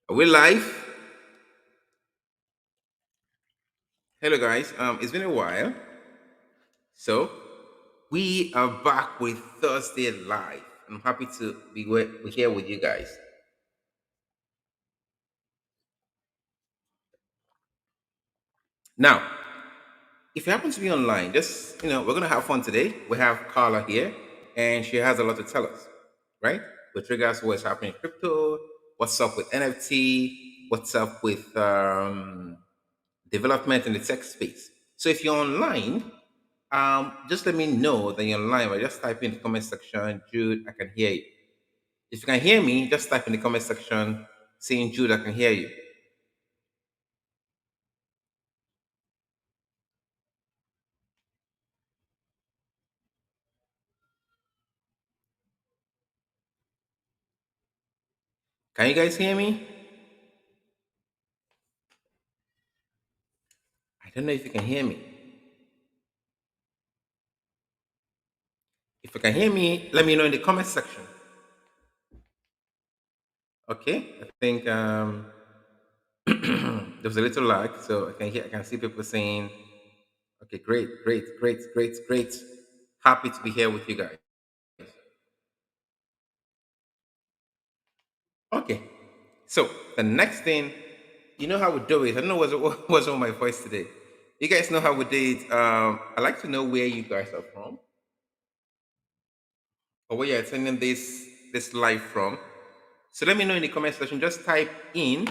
Are we live? Hello, guys. It's been a while. So, we are back with Thursday Live. I'm happy to be here with you guys. Now, if you happen to be online, just, we're going to have fun today. We have Carla here, and she has a lot to tell us, right? With regards to what's happening in crypto, what's up with NFT, what's up with development in the tech space. So, if you're online, just let me know that you're online or just type in the comment section, Jude, I can hear you. If you can hear me, just type in the comment section saying, Jude, I can hear you. Can you guys hear me? I don't know if you can hear me. If you can hear me, let me know in the comment section. Okay, I think there was a little lag, so I can see people saying, okay, great, great, great, great, great. Happy to be here with you guys. Okay, so the next thing, you know how we do it. I don't know what's on my voice today. You guys know how we do it. I'd like to know where you guys are from or where you're attending this live from. So let me know in the comment section. Just type in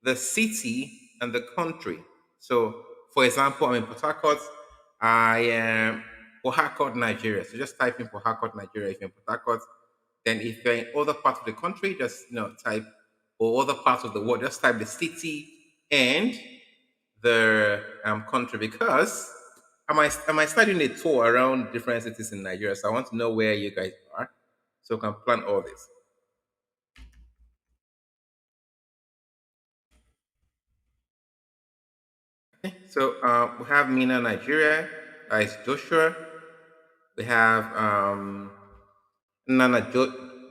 the city and the country. So, for example, I'm in Port Harcourt. I am Port Harcourt, Nigeria. So just type in Port Harcourt, Nigeria if you're in Port Harcourt. Then if you're in other parts of the country, just type or other parts of the world, just type the city and the country because I might start doing a tour around different cities in Nigeria. So I want to know where you guys are so we can plan all this. Okay. So we have Mina, Nigeria. It's Joshua. We have Nana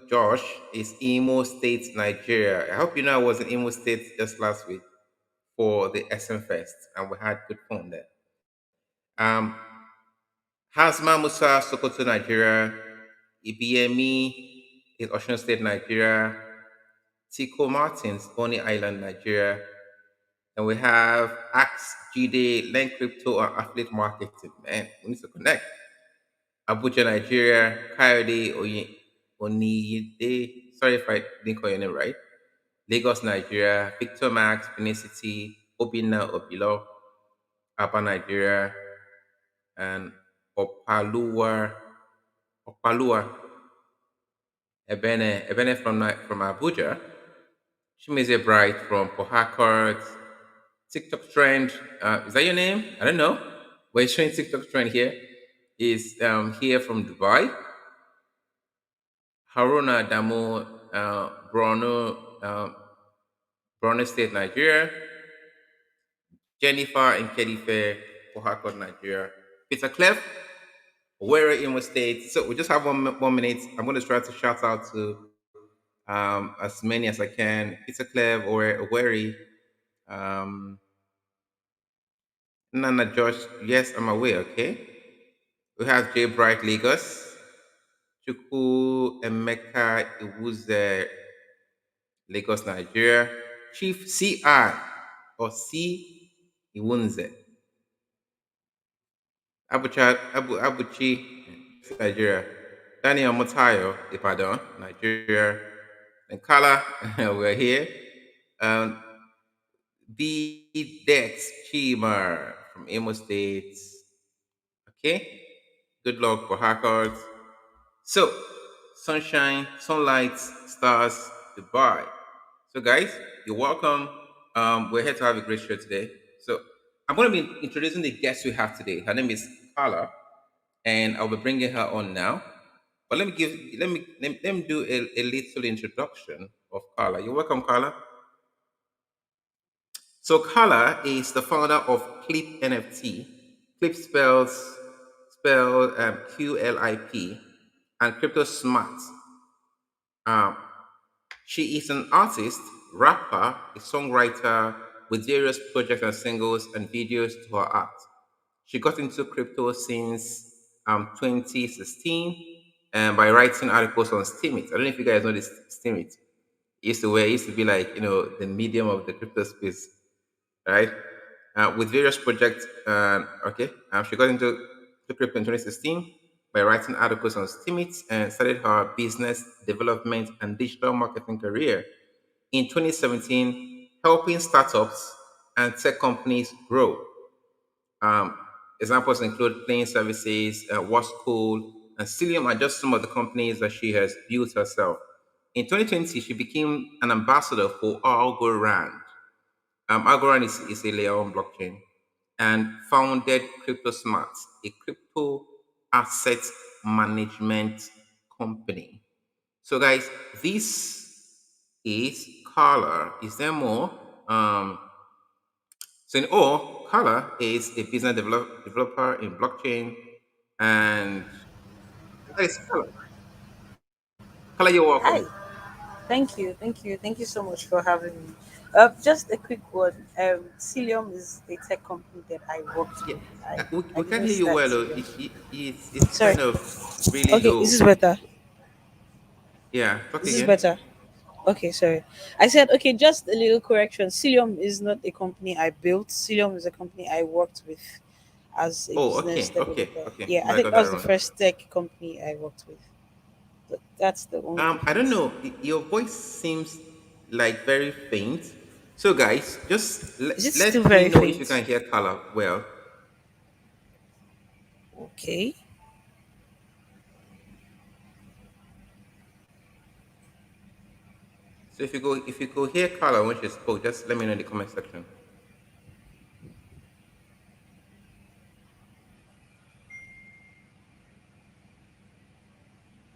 Josh is Imo State, Nigeria. I hope you know I was in Imo State just last week for the SM Fest, and we had good fun there. Um, Hasma Musa, Sokoto, Nigeria. Ibiemi is Ocean State, Nigeria. Tico Martins, Bonny Island, Nigeria. And we have Axe, GD, Lend Crypto, and Affiliate Marketing. Man, we need to connect. Abuja, Nigeria. Coyote Oniyide. Sorry if I didn't call your name right. Lagos, Nigeria. Victor Max, Benin City. Obina, Obilo. Aba, Nigeria. And Opalua. Opalua. Ebene from Abuja. Chimize Bright from Port Harcourt. TikTok trend. Is that your name? I don't know. We're showing TikTok trend here. Is here from Dubai. Haruna Damo, Borno State, Nigeria. Jennifer and Kedife, Port Harcourt, Nigeria. Peter Clef, Owerri, Imo State. So we just have 1 minute. I'm going to try to shout out to as many as I can. Peter Clef, or Owerri, um, Nana Josh. Yes, I'm aware. Okay. We have J Bright Lagos, Chuku Emeka Iwuze Lagos, Nigeria, Chief CI or C Iwunze, Abuchi, Nigeria, Daniel Motayo, Ibadan, Nigeria, and Kala, we're here. Um, B Dex Chimar from Imo State. Okay, good luck for hackers. So, sunshine, sunlight, stars, Dubai. So, guys, you're welcome. We're here to have a great show today. So, I'm going to be introducing the guest we have today. Her name is Carla, and I'll be bringing her on now. But let me do a little introduction of Carla. You're welcome, Carla. So, Carla is the founder of QLIP NFT. QLIP spelled QLIP, and Crypto Smart. Um, she is an artist, rapper, a songwriter with various projects and singles and videos to her art. She got into crypto since 2016 by writing articles on steemit. I don't know if you guys know this steemit. It used to be like, the medium of the crypto space, right? With various projects. Okay, she got into the crypto in 2016 by writing articles on steemit and started her business development and digital marketing career in 2017, helping startups and tech companies grow. Um, Examples include playing services, Whatskool, and Cilium are just some of the companies that she has built herself. In 2020, she became an ambassador for Algorand. Algorand is a layer on blockchain and founded CryptoSmart, a crypto asset management company. So, guys, this is Carla. Is there more? Um, so in all, Carla is a business developer in blockchain, and that is Carla. Carla, you're welcome. Hi. Thank you so much for having me. Just a quick word. Cilium is a tech company that I worked Yeah, with. uh, I, we, I we can didn't hear you start well. Cilium. It's Sorry. kind of really Okay, is low. this better? Yeah, talk Is this again. better? Okay, sorry. I said, okay, just a little correction. Cilium is not a company I built. Cilium is a company I worked with as a Oh, business okay, okay, developer. okay. Yeah, I No, I think got that that was the wrong. first tech company I worked with. But that's the only I don't difference. know. Your voice seems like very faint. So, guys, just Is it still let me very know if you faint? can hear Carla well. Okay. So if you could hear Carla when she spoke, just let me know in the comment section.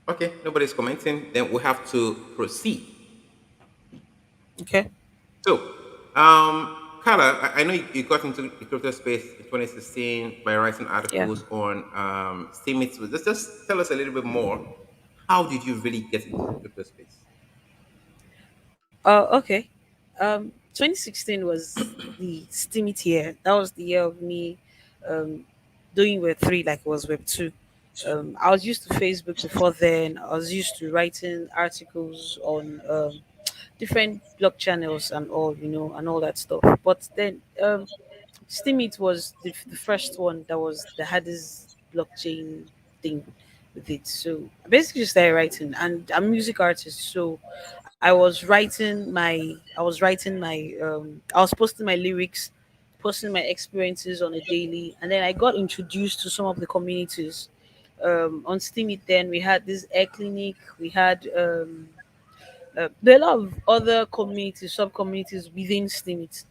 Okay, nobody's commenting. Then we have to proceed. Okay. So, Carla, I know you got into the crypto space in 2016 by writing Yeah. articles on steemit. So just tell us a little bit more. How did you really get into the crypto space? Okay. 2016 was the steamy year. That was the year of me um, doing Web 3 like it was Web 2. I was used to Facebook before then. I was used to writing articles on different blog channels and all, and all that stuff. But then Steemit was the first one that was the hardest blockchain thing with it. So I basically just started writing, and I'm a music artist, so I was posting my lyrics, posting my experiences on a daily, and then I got introduced to some of the communities. On Steemit, then we had this air clinic, we had there are a lot of other communities, sub communities within Steemit,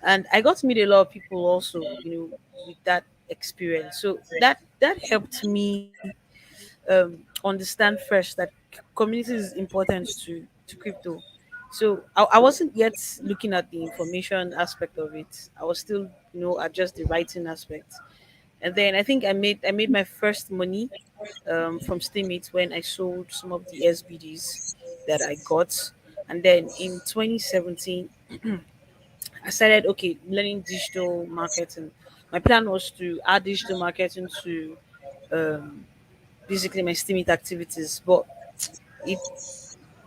and I got to meet a lot of people also, with that experience. So that helped me understand first that community is important to crypto. So I wasn't yet looking at the information aspect of it. I was still, at just the writing aspect. And then I think I made my first money from Steemit when I sold some of the SBDs that I got. And then in 2017, I started learning digital marketing. My plan was to add digital marketing to um, basically my Steemit activities, but it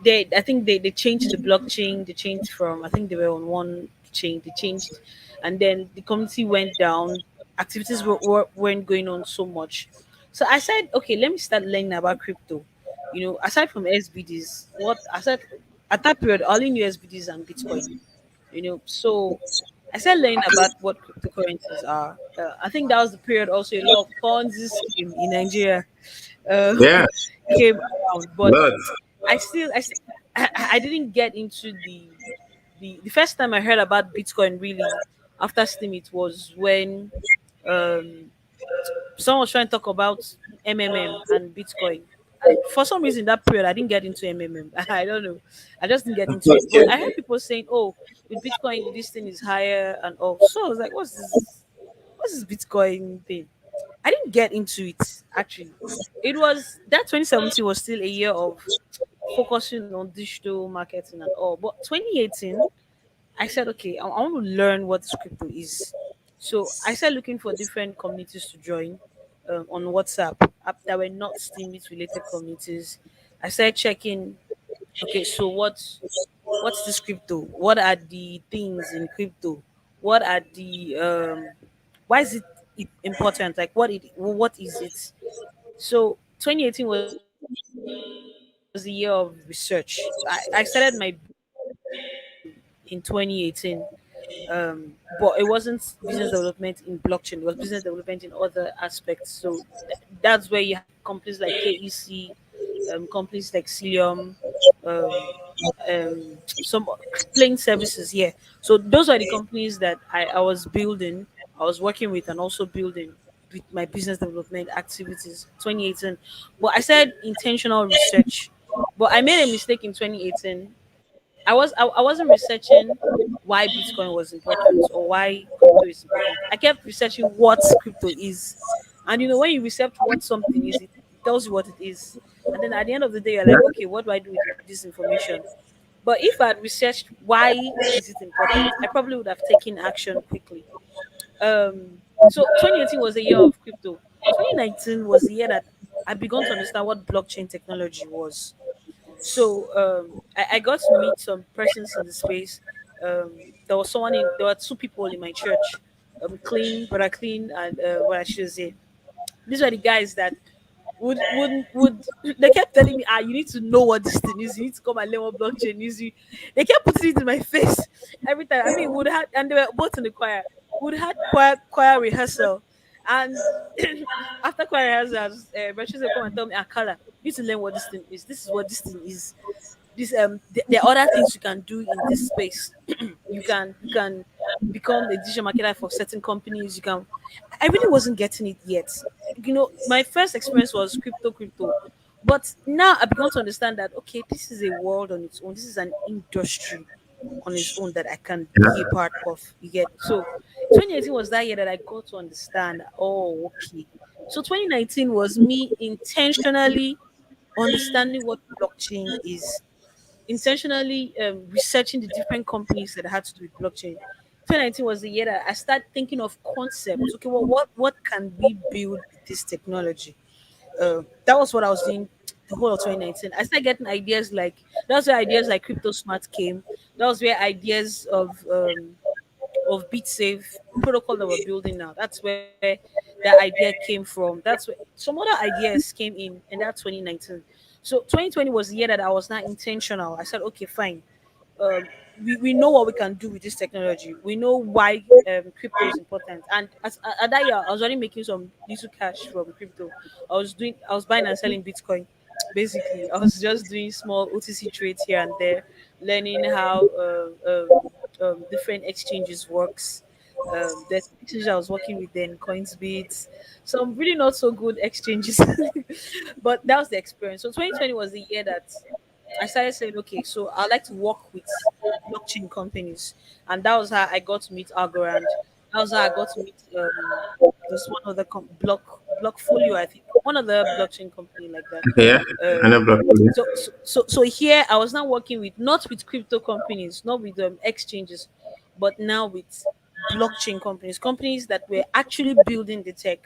I think they changed the blockchain. They changed from, I think they were on one chain. They changed, and then the community went down. Activities weren't going on so much. So I said, okay, let me start learning about crypto. Aside from SBDs, what aside at that period, I only knew SBDs and Bitcoin. So I started learning about what cryptocurrencies are. I think that was the period also a lot of Ponzi scheme in Nigeria uh, Yeah, came around, but lots. I didn't get into the first time I heard about Bitcoin really after Steam. It was when um, someone was trying to talk about MMM and Bitcoin. For some reason, that period I didn't get into MMM. I don't know. I just didn't get into it. But I heard people saying, "Oh, with Bitcoin, this thing is higher and all." So I was like, "What's this? What's this Bitcoin thing?" I didn't get into it actually. It was that 2017 was still a year of focusing on digital marketing and all. But 2018, I said, okay, I want to learn what this crypto is. So I started looking for different communities to join on WhatsApp that were not Steemit related communities. I started checking, okay, so what's this crypto? What are the things in crypto? What are the why is it important? Like what is it? So 2018 was the year of research. I started my in 2018. But it wasn't business development in blockchain. It was business development in other aspects. So that's where you have companies like KEC, companies like Cilium, um, some plain services. Yeah. So those are the companies that I was building, I was working with, and also building with my business development activities. 2018, but I said intentional research. But I made a mistake in 2018. I wasn't researching why Bitcoin was important or why crypto is important. I kept researching what crypto is. And when you research what something is, it tells you what it is. And then at the end of the day, you're like, okay, what do I do with this information? But if I'd researched why is it important, I probably would have taken action quickly. So 2018 was the year of crypto. 2019 was the year that I began to understand what blockchain technology was. So I got to meet some persons in the space. There were two people in my church, Clean, Brother Clean, and what I should say. These were the guys that would they kept telling me, you need to know what this thing is. You need to come and learn what blockchain is. They kept putting it in my face every time. I mean, would had and they were both in the choir. Would had choir rehearsal, and after choir rehearsals, my sister would come and tell me, Carla, you need to learn what this thing is. This is what this thing is. There are other things you can do in this space. You can become a digital marketer for certain companies. You can. I really wasn't getting it yet. My first experience was crypto, but now I began to understand that okay, this is a world on its own. This is an industry on its own that I can be a part of. You get so 2018 was that year that I got to understand. Oh, okay. So 2019 was me intentionally understanding what blockchain is, intentionally researching the different companies that had to do with blockchain. 2019 was the year that I started thinking of concepts. Okay, well, what can we build with this technology? That was what I was doing the whole of 2019. I started getting ideas like that was where ideas like Crypto Smart came. That was where ideas of BitSafe protocol that we're building now. That's where that idea came from. That's where some other ideas came in that 2019. So 2020 was the year that I was not intentional. I said, okay, fine. We know what we can do with this technology. We know why crypto is important. And at that year, I was already making some little cash from crypto. I was buying and selling Bitcoin. Basically, I was just doing small OTC trades here and there, learning how different exchanges works. There's exchange I was working with then, Coinsbit, some really not so good exchanges, but that was the experience. So 2020 was the year that I started saying, okay, so I like to work with blockchain companies, and that was how I got to meet Algorand. That was how I got to meet this one other Blockfolio, I think, one other blockchain company like that. Okay, yeah. I know Um, broccoli. so here I was now working with not with crypto companies, not with exchanges, but now with blockchain companies, companies that were actually building the tech,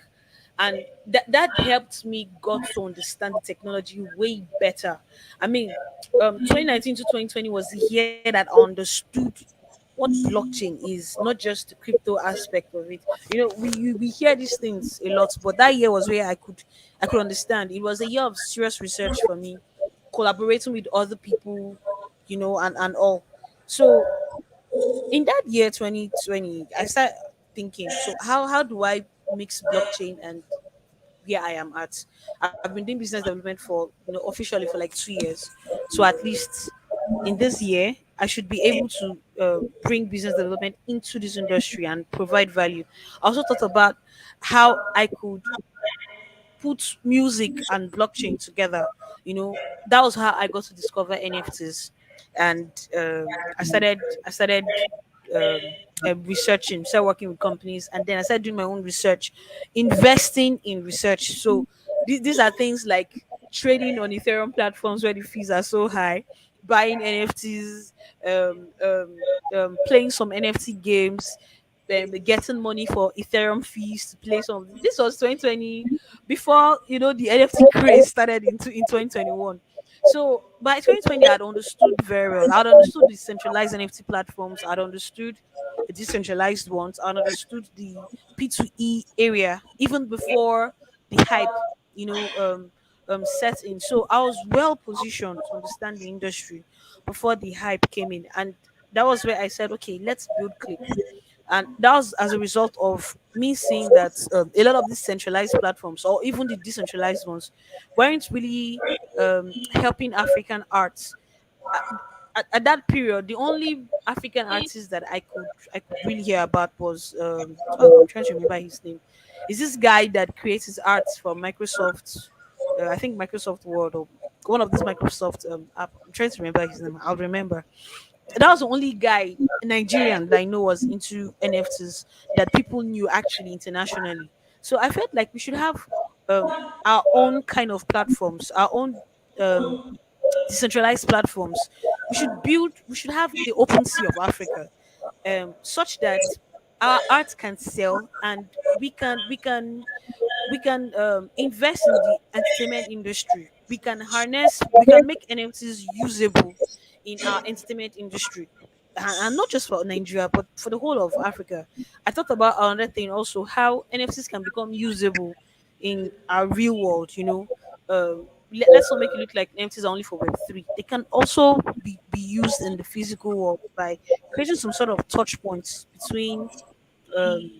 and that helped me got to understand the technology way better. I mean, 2019 to 2020 was the year that I understood what blockchain is, not just the crypto aspect of it. We hear these things a lot, but that year was where I could understand. It was a year of serious research for me, collaborating with other people, and all. So in that year 2020, I started thinking, so how do I mix blockchain and where I am at? I've been doing business development for officially for like 2 years. So at least in this year, I should be able to bring business development into this industry and provide value. I also thought about how I could put music and blockchain together. That was how I got to discover NFTs, and I started researching, started working with companies, and then I started doing my own research, investing in research. So these are things like trading on Ethereum platforms where the fees are so high, buying NFTs, playing some NFT games, getting money for Ethereum fees to play some. This was 2020, before the NFT craze started in 2021. So by 2020, I'd understood very well. I'd understood the centralized NFT platforms. I'd understood the decentralized ones. I'd understood the P2E area even before the hype, set in. So I was well positioned to understand the industry before the hype came in, and that was where I said, okay, let's build Clip. And that was as a result of me seeing that a lot of these centralized platforms, or even the decentralized ones, weren't really helping African arts. At that period, the only African artist that I could really hear about was I'm trying to remember his name. Is this guy that creates his arts for Microsoft? I think Microsoft Word, or one of these Microsoft app. I'm trying to remember his name. I'll remember. That was the only guy Nigerian that I know was into NFTs that people knew actually internationally. So I felt like we should have our own kind of platforms, our own um, decentralized platforms. We should have the open sea of Africa, such that our art can sell, and we can invest in the entertainment industry. We can make NFTs usable in our entertainment industry, and not just for Nigeria, but for the whole of Africa. I thought about another thing also, how NFTs can become usable in our real world. Let's not make it look like NFTs are only for Web3. They can also be used in the physical world by creating some sort of touch points between the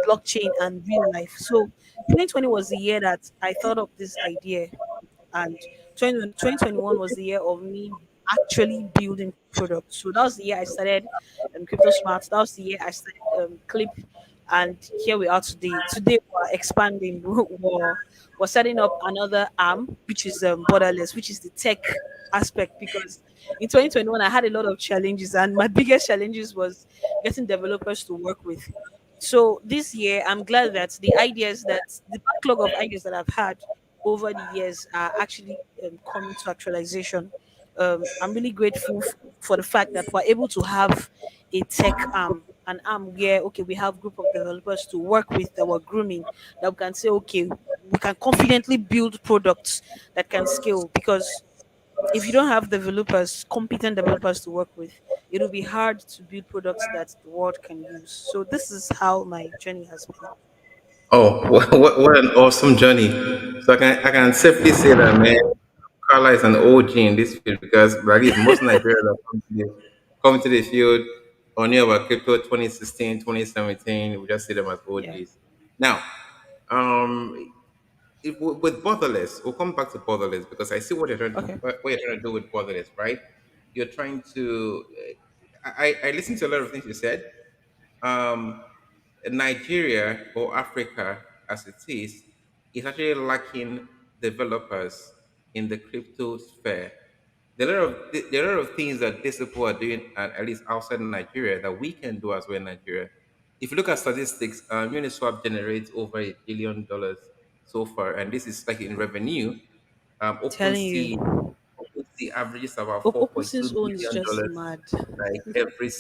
blockchain and real life. So 2020 was the year that I thought of this idea, and 2021 was the year of me actually building products. So that was the year I started Crypto Smart. That was the year I started Clip, and here we are today. Today we're expanding. We're setting up another arm, which is Borderless, which is the tech aspect. Because in 2021 I had a lot of challenges, and my biggest challenges was getting developers to work with. So this year, I'm glad that the backlog of ideas that I've had over the years are actually coming to actualization. I'm really grateful for the fact that we're able to have a tech arm, an arm where, okay, we have group of developers to work with that we're grooming, that we can say, okay, we can confidently build products that can scale. Because if you don't have developers, competent developers to work with, it'll be hard to build products that the world can use. So this is how my journey has been. Oh, what an awesome journey! So I can safely say that, man, Karla is an OG in this field because at least most Nigerians that come to the field or knew about crypto 2016, 2017, we just see them as Yeah. OGs. Now, um, with borderless, we'll come back to borderless because I see Okay. what you're trying to do with borderless, right? You're trying to. I listened to a lot of things you said. Um, Nigeria or Africa, as it is actually lacking developers in the crypto sphere. There are a lot of things that these people are doing, at least outside Nigeria, that we can do as well in Nigeria. If you look at statistics, Uniswap generates over $1 billion so far, and this is like in revenue. Telling OpenSea you. OpenSea averages about four point two Opus's own is billion just dollars mad. like every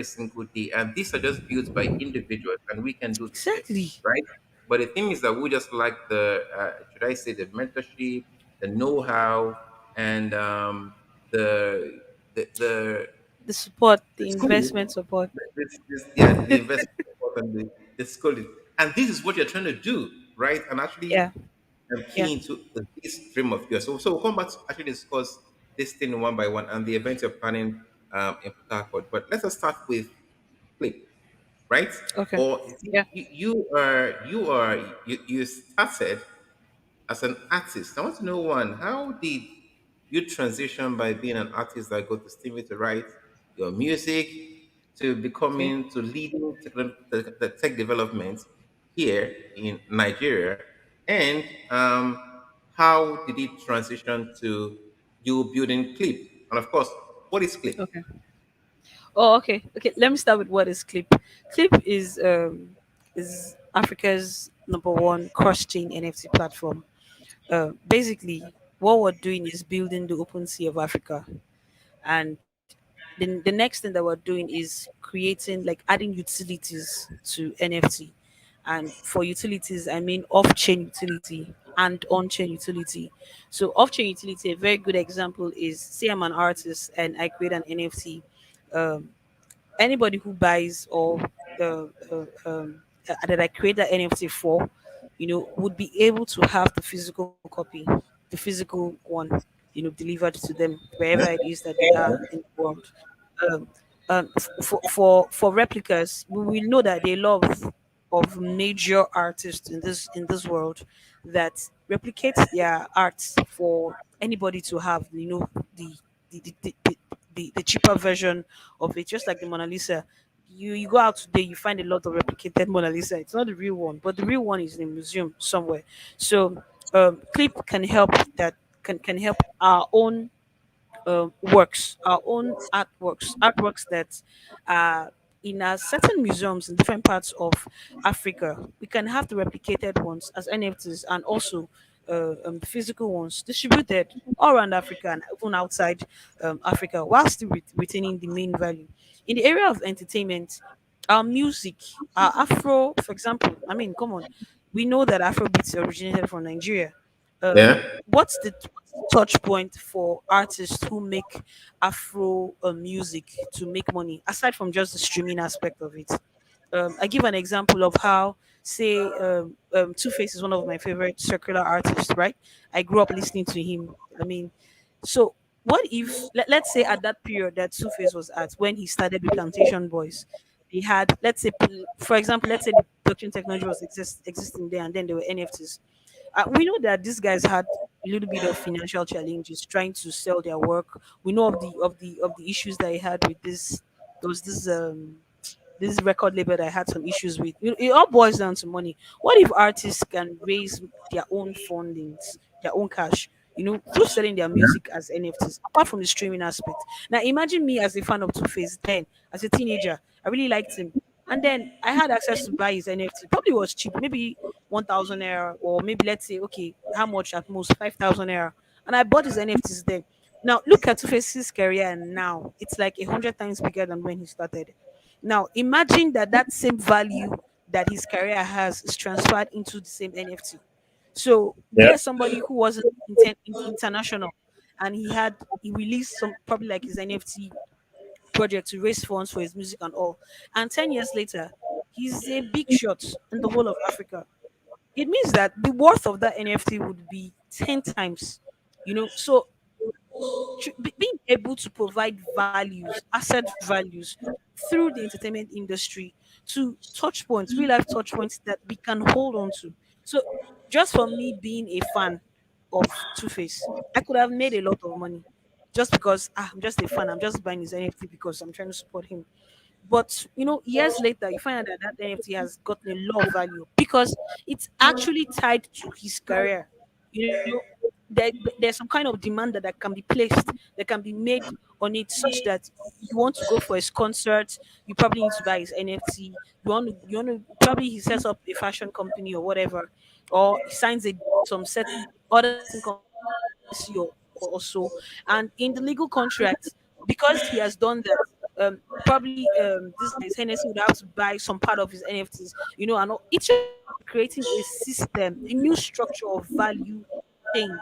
single day, and these are just built by individuals, and we can do the same, Exactly. right? But the thing is that we just like the should I say the mentorship, the know-how, and the The support, the the school, investment support. yeah, the investment support and the schooling, and this is what you're trying to do, right? And actually Yeah. Yeah. keen to this dream of yours. So we'll come back to actually discuss this thing one by one and the event you're planning in Port Harcourt. But let us start with Flip, right? Okay. Or Yeah. you started as an artist. I want to know one, how did you transition by being an artist that go to Stevie to write your music to Okay. becoming to leading the tech development here in Nigeria? And how did it transition to you building Clip? And of course, what is Clip? Okay. Oh, okay. Okay. Let me start with what is Clip. Clip is Africa's number one cross chain NFT platform. Basically, what we're doing is building the open sea of Africa, and the next thing that we're doing is creating, like, adding utilities to NFT. And for utilities, I mean off-chain utility and on-chain utility. So off-chain utility, a very good example is, say I'm an artist and I create an NFT. um, Anybody who buys or that I create that NFT for, would be able to have the physical copy, the physical one, delivered to them wherever it is that they are in the world. Um, for replicas, we will know that there are a lot of major artists in this world that replicate their arts for anybody to have. The the, the, the, the cheaper version of it, just like the Mona Lisa. You go out today, you find a lot of replicated Mona Lisa. It's not the real one, but the real one is in a museum somewhere. So Clip can help, that can help our own works, our own artworks that are in our certain museums in different parts of Africa. We can have the replicated ones as NFTs, and also the physical ones distributed all around Africa and even outside Africa, while still retaining the main value. In the area of entertainment, our music, our Afro, for example, I mean, come on, we know that Afrobeats originated from Nigeria. um, Yeah. what's the touch point for artists who make Afro music to make money, aside from just the streaming aspect of it? I give an example of how, say, Two Face is one of my favorite circular artists, right? I grew up listening to him. I mean, so what if, let's say, at that period that Two Face was at, when he started with Plantation Boys, they had, let's say, for example, let's say the blockchain technology was existing there, and then there were NFTs. We know that these guys had a little bit of financial challenges trying to sell their work. We know of the issues that he had with this. There was this record label that I had some issues with. It all boils down to money. What if artists can raise their own fundings, their own cash, through selling their music as NFTs, apart from the streaming aspect? Now, imagine me as a fan of Two Face then, as a teenager. I really liked him. And then I had access to buy his NFT. Probably was cheap, maybe 1,000 naira, or maybe, let's say, okay, how much at most? 5,000 naira. And I bought his NFTs then. Now, look at Two Face's career now. It's like 100 times bigger than when he started. Now, imagine that that same value that his career has is transferred into the same NFT. So Yeah. here's somebody who wasn't international, and he released some, probably like his NFT project, to raise funds for his music and all. And 10 years later, he's a big shot in the whole of Africa. It means that the worth of that NFT would be 10 times. So being able to provide values, asset values, through the entertainment industry, to touch points, real life touch points that we can hold on to. So, just for me being a fan of Two Face, I could have made a lot of money just because, I'm just a fan. I'm just buying his NFT because I'm trying to support him. But years later, you find out that that NFT has gotten a lot of value because it's actually tied to his career. You know, there's some kind of demand that can be placed, that can be made on it, such that you want to go for his concert, you probably need to buy his NFT. You want to probably, he sets up a fashion company or whatever, or he signs some certain other certain company like Hennessy or so, and in the legal contract, because he has done that, probably this guy's Hennessy would have to buy some part of his NFTs, and all. It's just creating a system, a new structure of value chain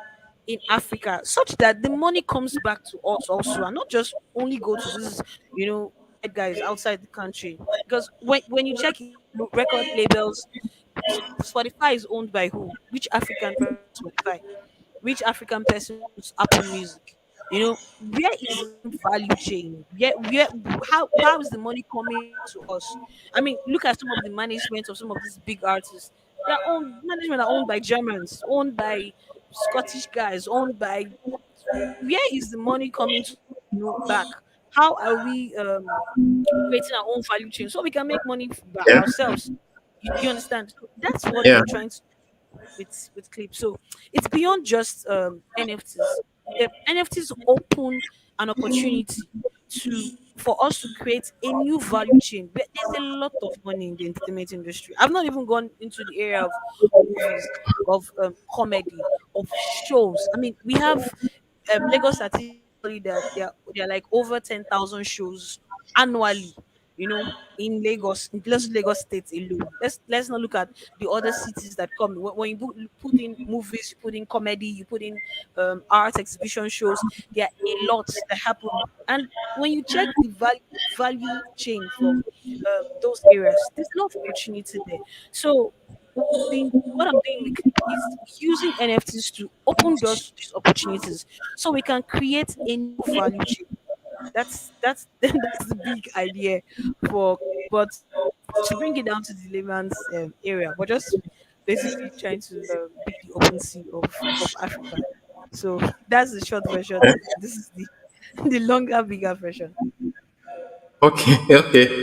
in Africa, such that the money comes back to us also, and not just only go to these, white guys outside the country. Because when you check it, record labels, Spotify is owned by who? Which African person owns Spotify? Which African person owns Apple Music? Where is the main value chain? How is the money coming back to us? I mean, look at some of the management of some of these big artists. Their own management are owned by Germans, owned by Scottish guys, owned by. Where is the money coming to, back? How are we creating our own value chain so we can make money by Yeah. ourselves? You understand? So that's what Yeah. we're trying to with Clip. So it's beyond just NFTs. NFTs open an opportunity to for us to create a new value chain. There's a lot of money in the entertainment industry. I've not even gone into the area of movies, of comedy, of shows. I mean, we have Lagos statistics tell you that there are like over 10,000 shows annually. You know, in Lagos, in just Lagos State alone. Let's not look at the other cities that come. When you put in movies, you put in comedy, you put in art exhibition shows. There are a lot that happen, and when you check the value chain from those areas, there's a lot of opportunity there. So what I'm doing with Clip is using NFTs to open doors to these opportunities, so we can create a new value chain. That's that's the big idea for Clip. But to bring it down to the layman's area, we're just basically trying to be the open sea of Africa. So that's the short version. This is the the longer, bigger version. Okay,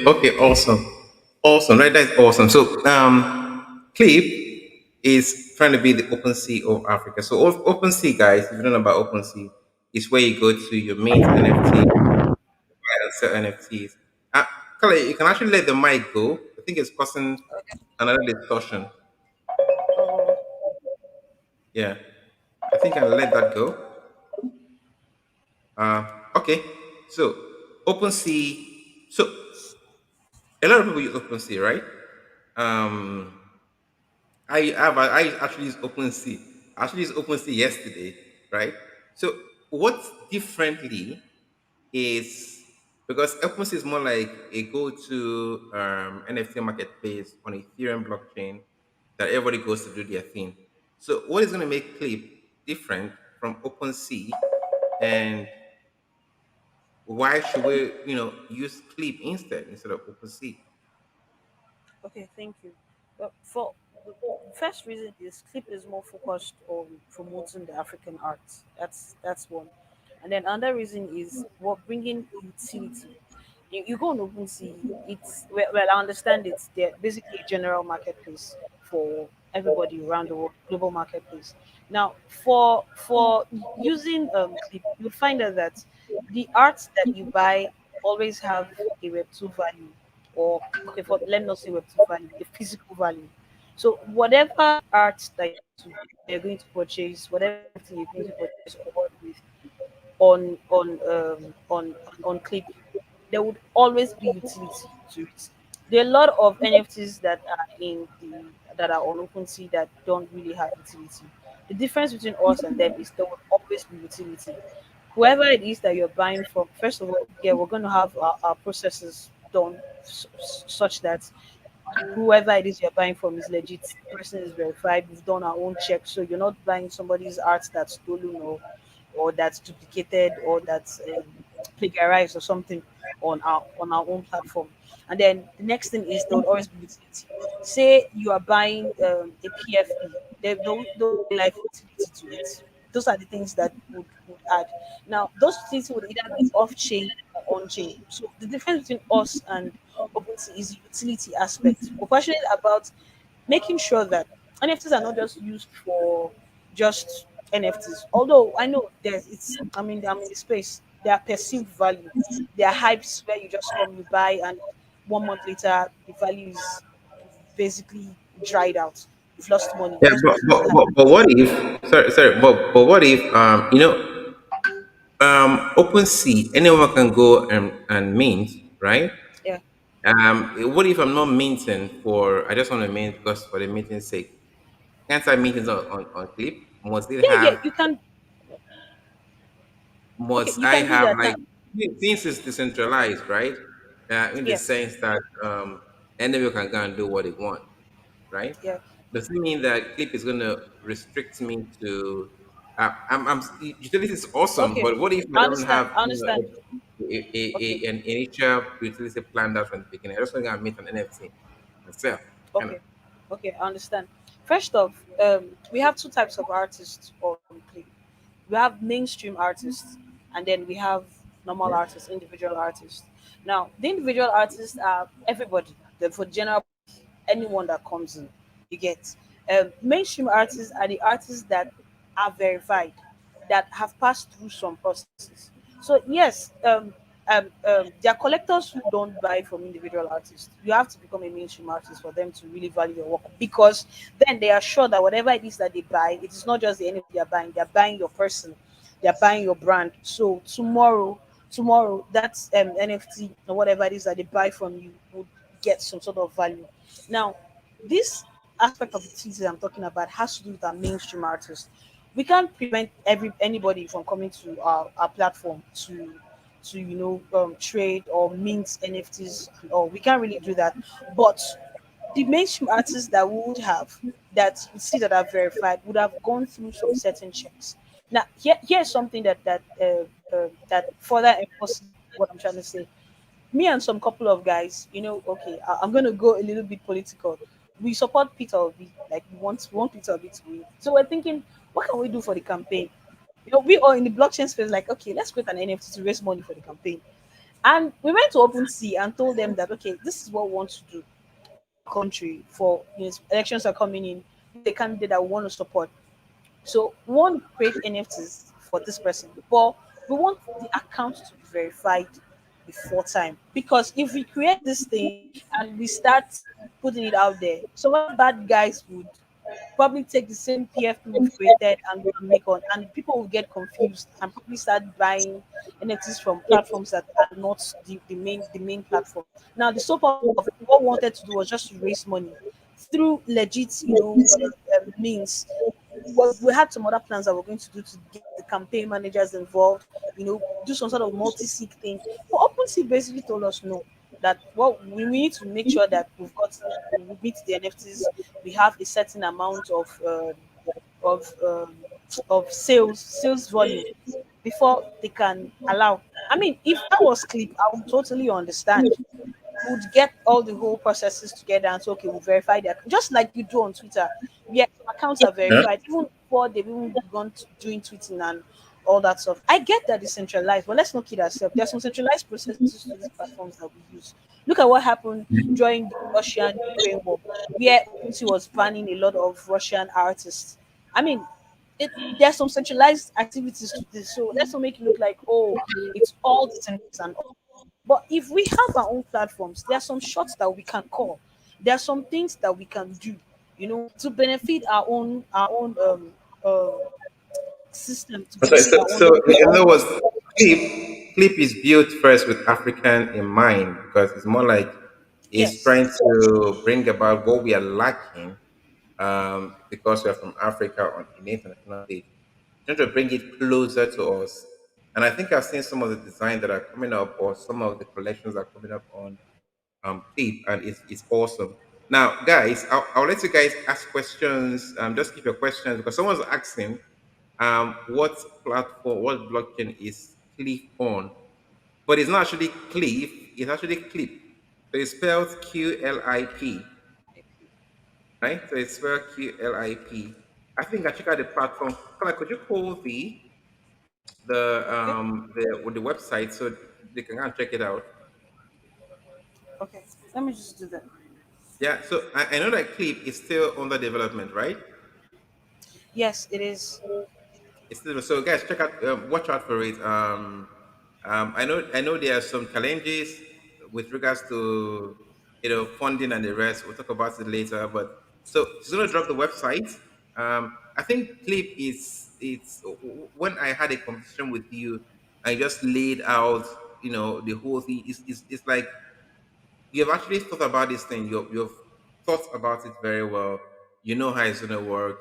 okay, awesome, awesome. Right, that's awesome. So, Clip is trying to be the open sea of Africa. So, open sea, guys, if you don't know about open sea, is where you go to your mint NFT, buy and sell NFTs. Uh, Carla, you can actually let the mic go. I think it's causing another distortion. Oh, Yeah, I think I'll let that go. Okay, so OpenSea. So a lot of people use OpenSea, right? Um, I actually used OpenSea. I actually used OpenSea yesterday, right? So what's differently is because OpenSea is more like a go-to NFT marketplace on Ethereum blockchain that everybody goes to do their thing. So what is going to make Clip different from OpenSea, and why should we, use Clip instead of OpenSea? okay, thank you. For the first reason is Clip is more focused on promoting the African arts. That's one. And then another reason is what bringing utility. You go on OpenSea, well, I understand it's they're basically a general marketplace for everybody around the world, global marketplace. Now, for using Clip, you'll find out that the art that you buy always have a Web2 value, or okay, for let me not say Web2 value, a physical value. So whatever art that you're going to purchase, whatever NFT you're going to purchase or work with, on Clip, there would always be utility to it. There are a lot of NFTs that are on OpenSea that don't really have utility. The difference between us and them is there will always be utility. Whoever it is that you're buying from, first of all, yeah, we're going to have our processes done such that whoever it is you're buying from is legit. The person is verified. We've done our own checks, so you're not buying somebody's art that's stolen, or that's duplicated, or that's plagiarized or something on our own platform. And then the next thing is there would always be utility. Say you are buying a PFP, there will be life utility to it. Those are the things that would add. Now, those utility would either be off chain or on chain. So the difference between us and OpenSea is the utility aspect. We're passionate about making sure that NFTs are not just used for just NFTs. Although I know there's it's I'm in the space. There are perceived value. There are hypes where you just come, you buy, and 1 month later the value is basically dried out. You've lost money. Yeah, That's but, basically but, what but, happened. but what if, sorry, but what if, OpenSea, anyone can go and mint, right? Yeah. What if I'm not minting for, I just want to mint because for the minting's sake? Can't I mint it on Clip? Must it Yeah, yeah, have, you can. Okay, must you I can do have that like, now. things is decentralized, right? In the Yes. sense that anyone can go and do what they want, right? Yeah. Does it mean that Clip is going to restrict me to? Utility is awesome, Okay. but what if I I don't understand. have, I understand. Okay. an initial utility planned out from the beginning? I just want to meet an NFT and sell, kind of. Okay. Okay, I understand. First off, we have two types of artists on Click. We have mainstream artists, and then we have normal Yeah. artists, individual artists. Now, the individual artists are everybody, for general anyone that comes in. You get mainstream artists are the artists that are verified, that have passed through some processes. So yes, there are collectors who don't buy from individual artists. You have to become a mainstream artist for them to really value your work, because then they are sure that whatever it is that they buy, it is not just the NFT they're buying your person, they're buying your brand. So tomorrow that NFT or whatever it is that they buy from you would get some sort of value. Now, this aspect of the thesis I'm talking about has to do with our mainstream artists. We can't prevent anybody from coming to our platform to trade or mint NFTs, or we can't really do that. But the mainstream artists that we would have, that we see that are verified, would have gone through some certain checks. Now, here's something that further enforces what I'm trying to say. Me and some couple of guys, okay, I'm gonna go a little bit political. We support Peter Obi, like we want Peter Obi to win. So we're thinking, what can we do for the campaign? We all in the blockchain space, like, okay, let's create an NFT to raise money for the campaign. And we went to OpenSea and told them that, okay, this is what we want to do in our country for, elections are coming in. This is a candidate that we want to support. So we want to create NFTs for this person, but we want the account to be verified before time. Because if we create this thing and we start putting it out there, some other bad guys would probably take the same PFP we've created and go and make on, and people will get confused and probably start buying NFTs from platforms that are not the main platform. Now, the soap opera of what we wanted to do was just to raise money through legit, means. We had some other plans that we're going to do to get the campaign managers involved, do some sort of multi-sig thing. But OpenSea basically told us no, that what we need to make sure that we meet the NFTs, we have a certain amount of um, of sales volume before they can allow. I mean, if that was clip, I would totally understand. Would get all the whole processes together and say, okay, we'll verify that. Just like you do on Twitter. Yeah, some accounts are Yeah. verified even before they've even begun doing tweeting and all that stuff. I get that it's centralized, but let's not kid ourselves. There's some centralized processes to these platforms that we use. Look at what happened during the Russian Ukraine war, where OpenSea was banning a lot of Russian artists. I mean, there's some centralized activities to this. So let's not make it look like, oh, it's all decentralized and all. But if we have our own platforms, there are some shots that we can call. There are some things that we can do, to benefit our own system, to So, benefit so, our own. so in other words, clip is built first with African in mind because it's more like it's Yes. trying to bring about what we are lacking because we are from Africa on in the international stage. Trying to bring it closer to us. And I think I've seen some of the designs that are coming up or some of the collections that are coming up on clip, and it's awesome. Now, guys, I'll let you guys ask questions. Just keep your questions because someone's asking what platform, what blockchain is Cliff on? But it's not actually Cliff, it's actually Clip. So it's spelled QLIP, right? So it's spelled QLIP. I think I check out the platform. Carla, could you call Okay. the website so they can go and check it out? Okay. Let me just do that. Yeah, so I know that Clip is still under development, right? Yes, it is. It's still, so guys, check out, watch out for it. I know there are some challenges with regards to funding and the rest. We'll talk about it later. But so she's gonna drop the website. I think Clip is it's when I had a conversation with you, I just laid out the whole thing. It's like you've actually thought about this thing. You've thought about it very well. You know how it's going to work.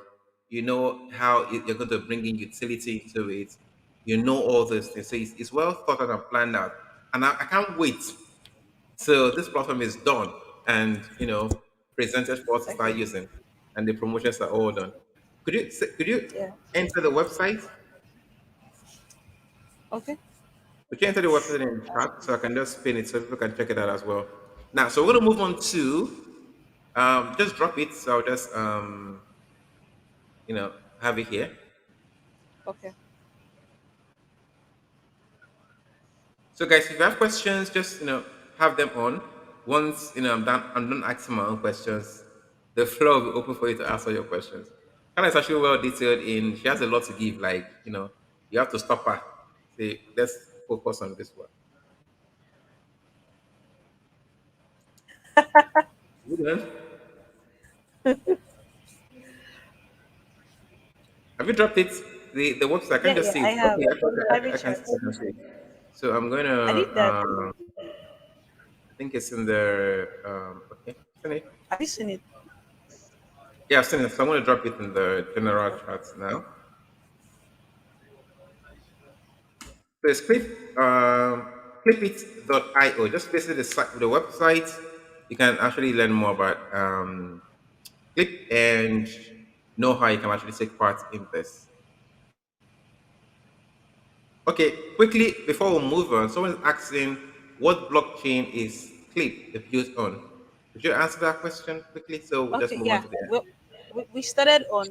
You know how you're going to bring in utility into it. You know all those things. So it's well thought out and planned out. And I can't wait till this platform is done and presented for us to start Okay. using, and the promotions are all done. Could you Yeah. enter the website? Okay. Could you enter the website in the chat so I can just spin it so people can check it out as well? Now, so we're gonna move on to just drop it. So I'll just have it here. Okay. So guys, if you have questions, just have them on. Once I'm done asking my own questions, the floor will be open for you to answer your questions. Hannah is actually well detailed in. She has a lot to give. Like you have to stop her. Say, let's focus on this one. Hold on. Have you dropped it? The website. I can Yeah, just yeah, see I it. have Okay, I private can see. chats. I can see it. So I'm gonna. I did that. I think it's in the. Okay, send it. Have you seen it? Yeah, I've seen it. So I'm gonna drop it in the general chats now. So it's clipit.io. Just visit the website. You can actually learn more about Clip and know how you can actually take part in this. Okay, quickly before we move on, someone's asking what blockchain is Clip built on. Could you answer that question quickly? So we'll just Okay, move on yeah. to the end. Well, we started on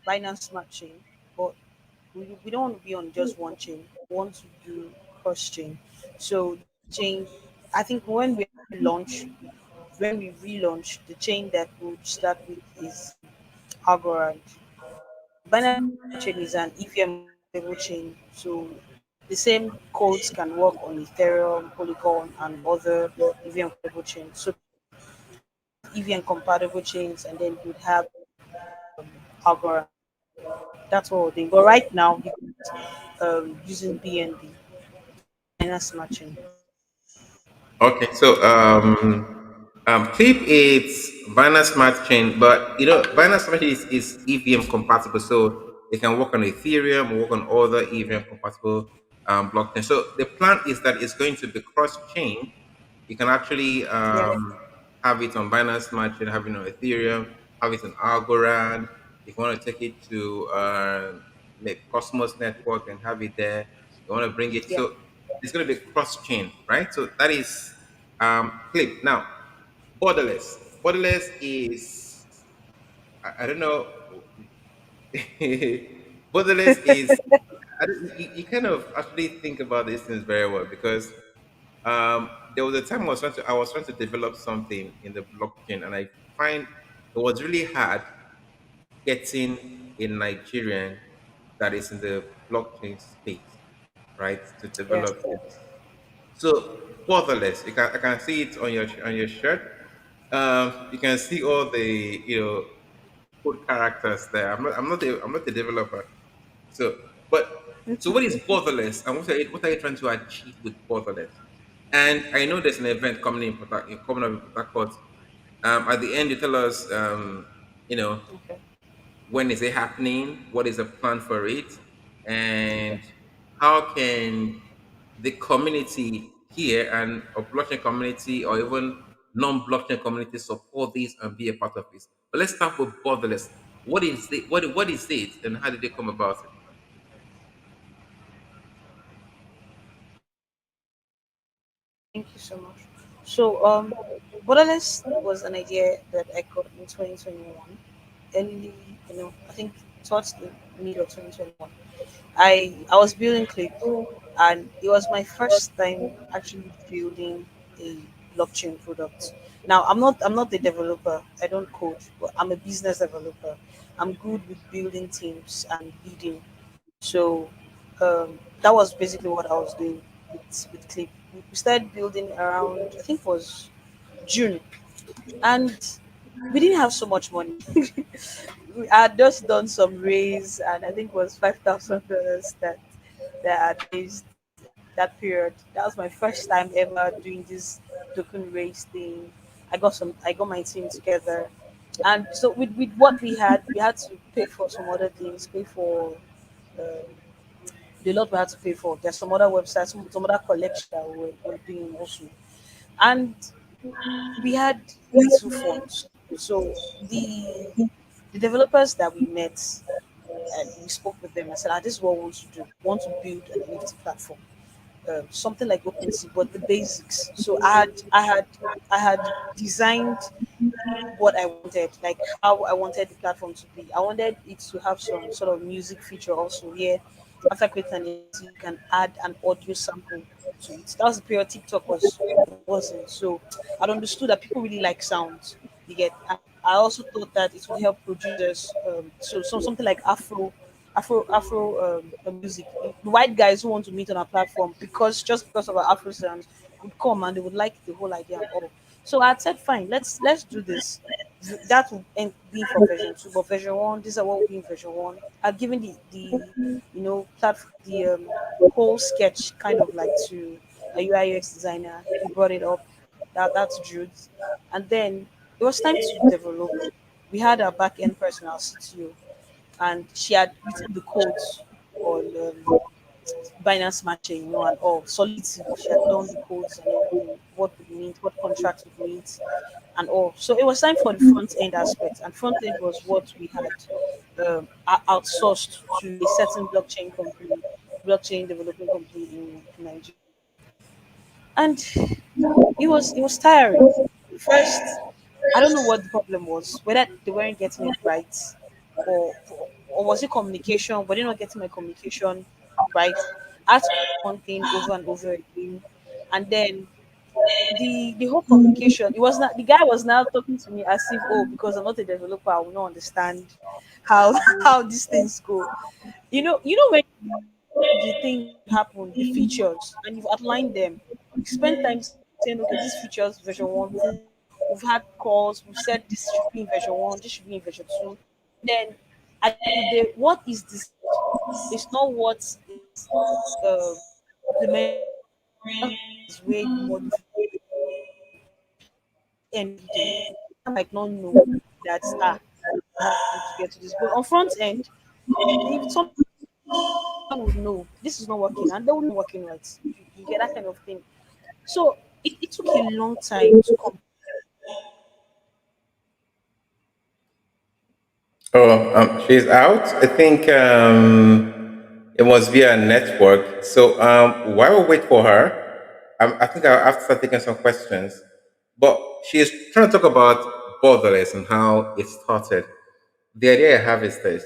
Binance Smart Chain, but we don't want to be on just one chain. We want to do cross chain. So the chain, I think when we relaunch, the chain that we'll start with is Algorand. Binance Smart Chain is an EVM compatible chain, so the same codes can work on Ethereum, Polygon, and other EVM compatible chains. So we have EVM compatible chains, and then you'd have Algorand. That's what we're doing. But right now, you using BNB, Binance Smart Chain. Okay, so Clip is Binance Smart Chain, but Binance Smart Chain is EVM compatible, so it can work on Ethereum, work on other EVM compatible blockchain. So the plan is that it's going to be cross chain. You can actually Yeah. have it on Binance Smart Chain, have it on Ethereum, have it on Algorand. If you want to take it to the Cosmos network and have it there, you want to bring it. Yeah. So it's going to be cross chain, right? So that is Clip. Now, borderless. Borderless is I don't know. Borderless is you kind of actually think about these things very well because there was a time I was trying to develop something in the blockchain, and I find it was really hard getting a Nigerian that is in the blockchain space, right, to Yeah. develop it. So borderless, I can see it on your shirt. You can see all the code characters there. I'm not a developer. So, but so what is borderless, and what are you trying to achieve with borderless? And I know there's an event coming up in Port Harcourt. At the end, you tell us, you know, Okay. when is it happening? What is the plan for it? Okay. And how can the community here and a blockchain community or even non-blockchain community support this and be a part of this? But let's start with borderless. What is it? What is it, and how did they come about it? Thank you so much. So, Borderless was an idea that I got in 2021, early, I think towards the middle of 2021. I was building Click, and it was my first time actually building a blockchain product. Now, I'm not the developer. I don't code, but I'm a business developer. I'm good with building teams and leading. So that was basically what I was doing with Clip. We started building around, I think it was June, and we didn't have so much money. We had just done some raise, and I think it was $5,000 that I had raised that period. That was my first time ever doing this token raise thing. I got my team together, and so with what we had to pay for some other things, pay for. Um, the lot we had to pay for. There's some other websites, some other collection that we're doing also. And we had little funds. So the developers that we met and we spoke with them, I said, this is what we want to do. We want to build an NFT platform. Something like OpenSea, but the basics. So I had designed what I wanted, like how I wanted the platform to be. I wanted it to have some sort of music feature also here. After creating an NFT, you can add an audio sample to it. That was the period TikTok wasn't. So I'd understood that people really like sounds. You get. And I also thought that it would help producers. So something like Afro music. The white guys who want to meet on our platform because just because of our Afro sounds would come and they would like the whole idea and all. So I had said, fine, let's do this. That will end being for version two, but version one, these are what will be in version one. I've given the platform the whole sketch kind of like to a UI UX designer. He brought it up. That's Jude, and then it was time to develop. We had our back end person, our CTO, and she had written the codes on Binance matching, and all Solidity. She had done the codes and everything, what would meet, what contracts would meet, and all. So it was time for the front end aspect, and front end was what we had outsourced to a certain blockchain company, blockchain development company in Nigeria, and it was tiring. First, I don't know what the problem was, whether they weren't getting it right, or or was it communication? Were they not getting my communication right? I had to do one thing over and over again, and then the whole communication. It was not the guy was now talking to me as if, oh, because I'm not a developer, I will not understand how how these things go. When the things that happen, the features, and you've outlined them. You spend time saying, okay, these features, version one, we've had calls, we've said this should be in version one, this should be in version two. Then at the end of the day, what is this is not what is implemented. That is way more difficult end of the day. I might not know that I have to do to get to this. But on front end, if someone would know this is not working and they wouldn't be working right. You get that kind of thing. So it took a long time to come. Oh, she's out. I think it was via network. So while we wait for her, I think I'll have to start taking some questions. But she's trying to talk about borderless and how it started. The idea I have is this: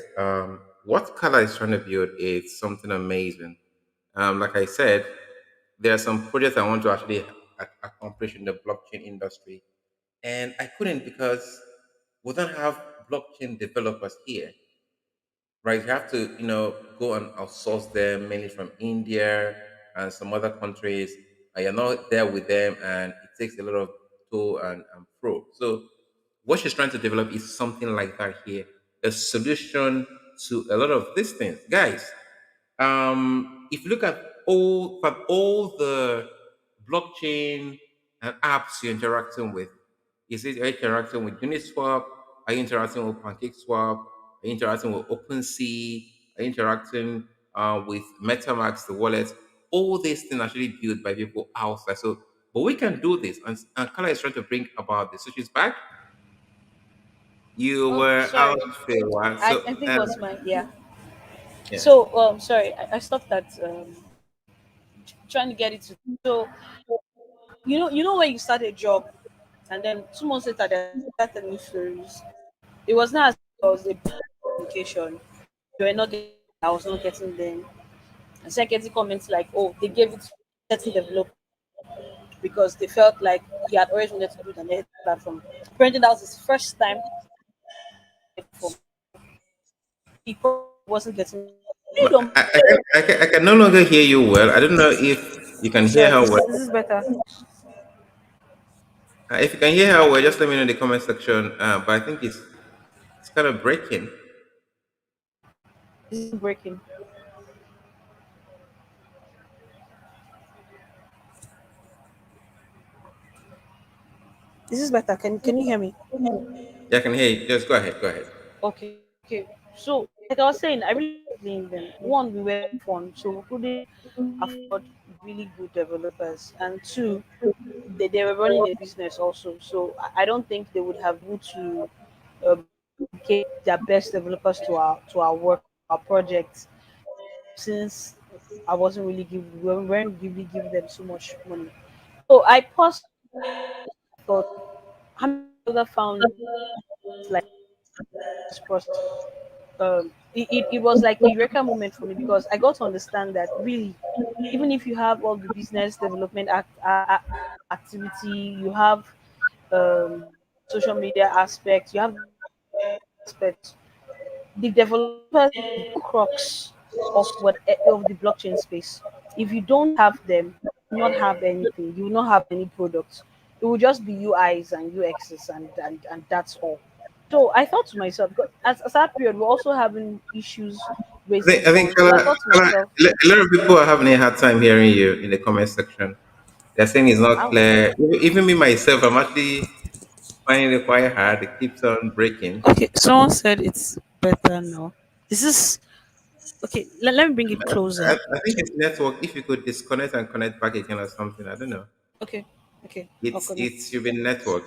what Kala is trying to build is something amazing. Like I said, there are some projects I want to actually accomplish in the blockchain industry, and I couldn't because we don't have blockchain developers here, right? You have to, go and outsource them mainly from India and some other countries, and you're not there with them, and it takes a lot of to and pro. So, what she's trying to develop is something like that here, a solution to a lot of these things, guys. If you look at all the blockchain and apps you're interacting with, is it are you interacting with Uniswap? Are you interacting with PancakeSwap? Are you interacting with OpenSea? Are you interacting with MetaMask, the wallet? All these things are actually built by people outside. So, but we can do this, and Kala is trying to bring about this. So she's back. You Oh, were out sorry. for a while. I think it was my, yeah. Yeah. So sorry, I stopped at trying to get it to. So when you start a job, and then 2 months later they start telling you stories. It was not as if there was a communication. You were not getting, I was not getting them. And secondly, comments like, oh, they gave it to certain developer because they felt like he had always wanted to do it on their platform. Apparently, that was his first time for he probably wasn't getting. You But don't. I can no longer hear you well. I don't know if you can hear Sorry, her is well. this better? If you can hear her well, just let me know in the comment section. But I think it's kind of breaking. Is it breaking? Is this better? Can you hear me? Yeah, I can hear you. Just go ahead. Go ahead. Okay, okay. So, like I was saying, I really like playing them. One, we were fun, so we couldn't afford really good developers, and two, they were running a business also. So I don't think they would have able to get their best developers to our work, our projects, since I wasn't really giving, we weren't really giving them so much money. So I paused. Thought, how many other found like this process? It was like a eureka moment for me because I got to understand that really, even if you have all the business development activity, you have social media aspect, you have aspects, the developers are the crux of the blockchain space. If you don't have them, you will not have anything. You will not have any products. It will just be UIs and UXs, and that's all. So I thought to myself, because as that period we're also having issues raising I think funds. So I thought to myself, A lot of people are having a hard time hearing you in the comment section. They're saying it's not wow. clear. Even me myself, I'm actually finding it quite hard. It keeps on breaking. Okay, someone said it's better now. Is this okay? Let me bring it closer. I think it's network. If you could disconnect and connect back again or something, I don't know. Okay, okay, I'll It's connect. it should be network.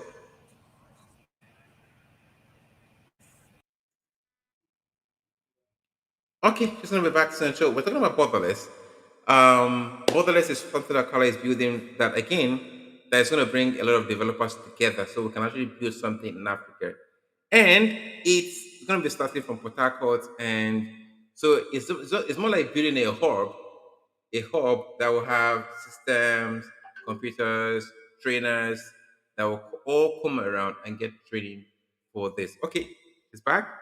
Okay, just gonna be back soon. So we're talking about borderless. Borderless is something that Kala is building that again that is gonna bring a lot of developers together so we can actually build something in Africa. And it's gonna be starting from Port Harcourt, and so it's more like building a hub that will have systems, computers, trainers that will all come around and get training for this. Okay, it's back.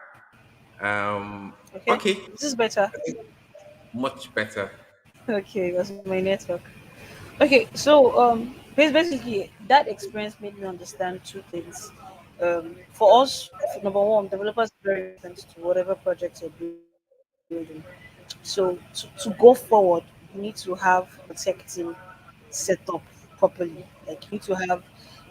Okay, Okay, this is better. much better. Okay, that's my network. Okay, so basically that experience made me understand two things. For us, number one, developers are very important to whatever project you're building. So to go forward, you need to have a tech team set up properly. Like you need to have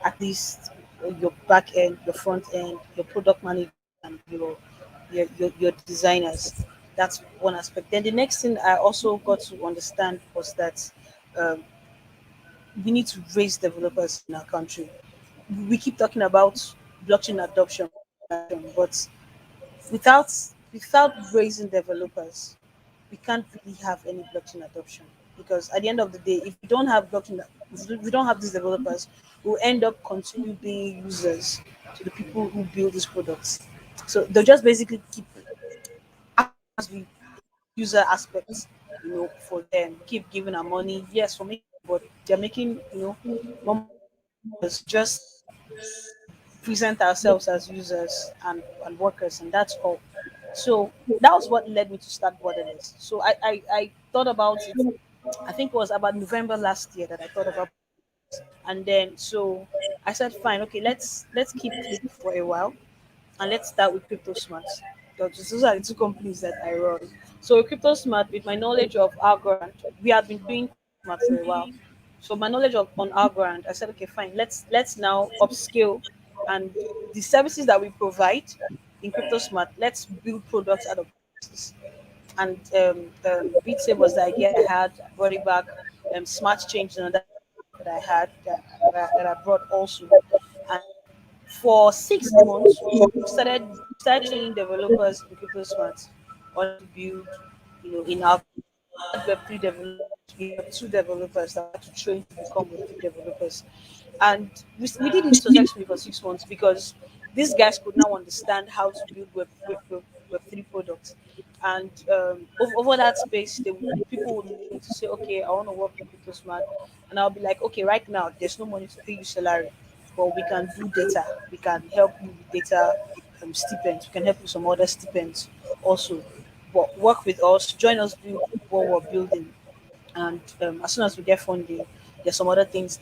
at least your back end, your front end, your product managers, and your designers. That's one aspect. Then the next thing I also got to understand was that um, we need to raise developers in our country. We keep talking about blockchain adoption, but without without raising developers, we can't really have any blockchain adoption, because at the end of the day, if we don't have blockchain, if we don't have these developers, we'll end up continue being users to the people who build these products. So they'll just basically keep acting as the user aspects, for them, keep giving our money, yes, for making, but they're making, more money than us just present ourselves as users and workers, and that's all. So that was what led me to start Borderless. So I thought about it. I think it was about November last year that I thought about, and then so I said, fine, okay, let's keep Clip for a while, and let's start with Crypto Smart. Because those are the two companies that I run. So with Crypto Smart, with my knowledge of Algorand, we have been doing Crypto Smart for a while. So my knowledge of on Algorand, I said, okay, fine, let's now upscale, and the services that we provide in Crypto Smart, let's build products out of this. And Beat Saber was the idea I had. I brought it back. Smart Change, another that I had, that I brought also. And for 6 months, we started training developers in CryptoSmart on how to build, in our Web3 developers. We had 2 developers that we had to train to become Web3 developers. And we did it successfully for 6 months, because these guys could now understand how to build Web3 products. And over that space, people would need to say, okay, I want to work in CryptoSmart. And I'll be like, okay, right now, there's no money to pay you salary, but we can do data. We can help you with data, stipends. We can help you with some other stipends also. But work with us, join us, build what we're building. And as soon as we get funding, there's some other perks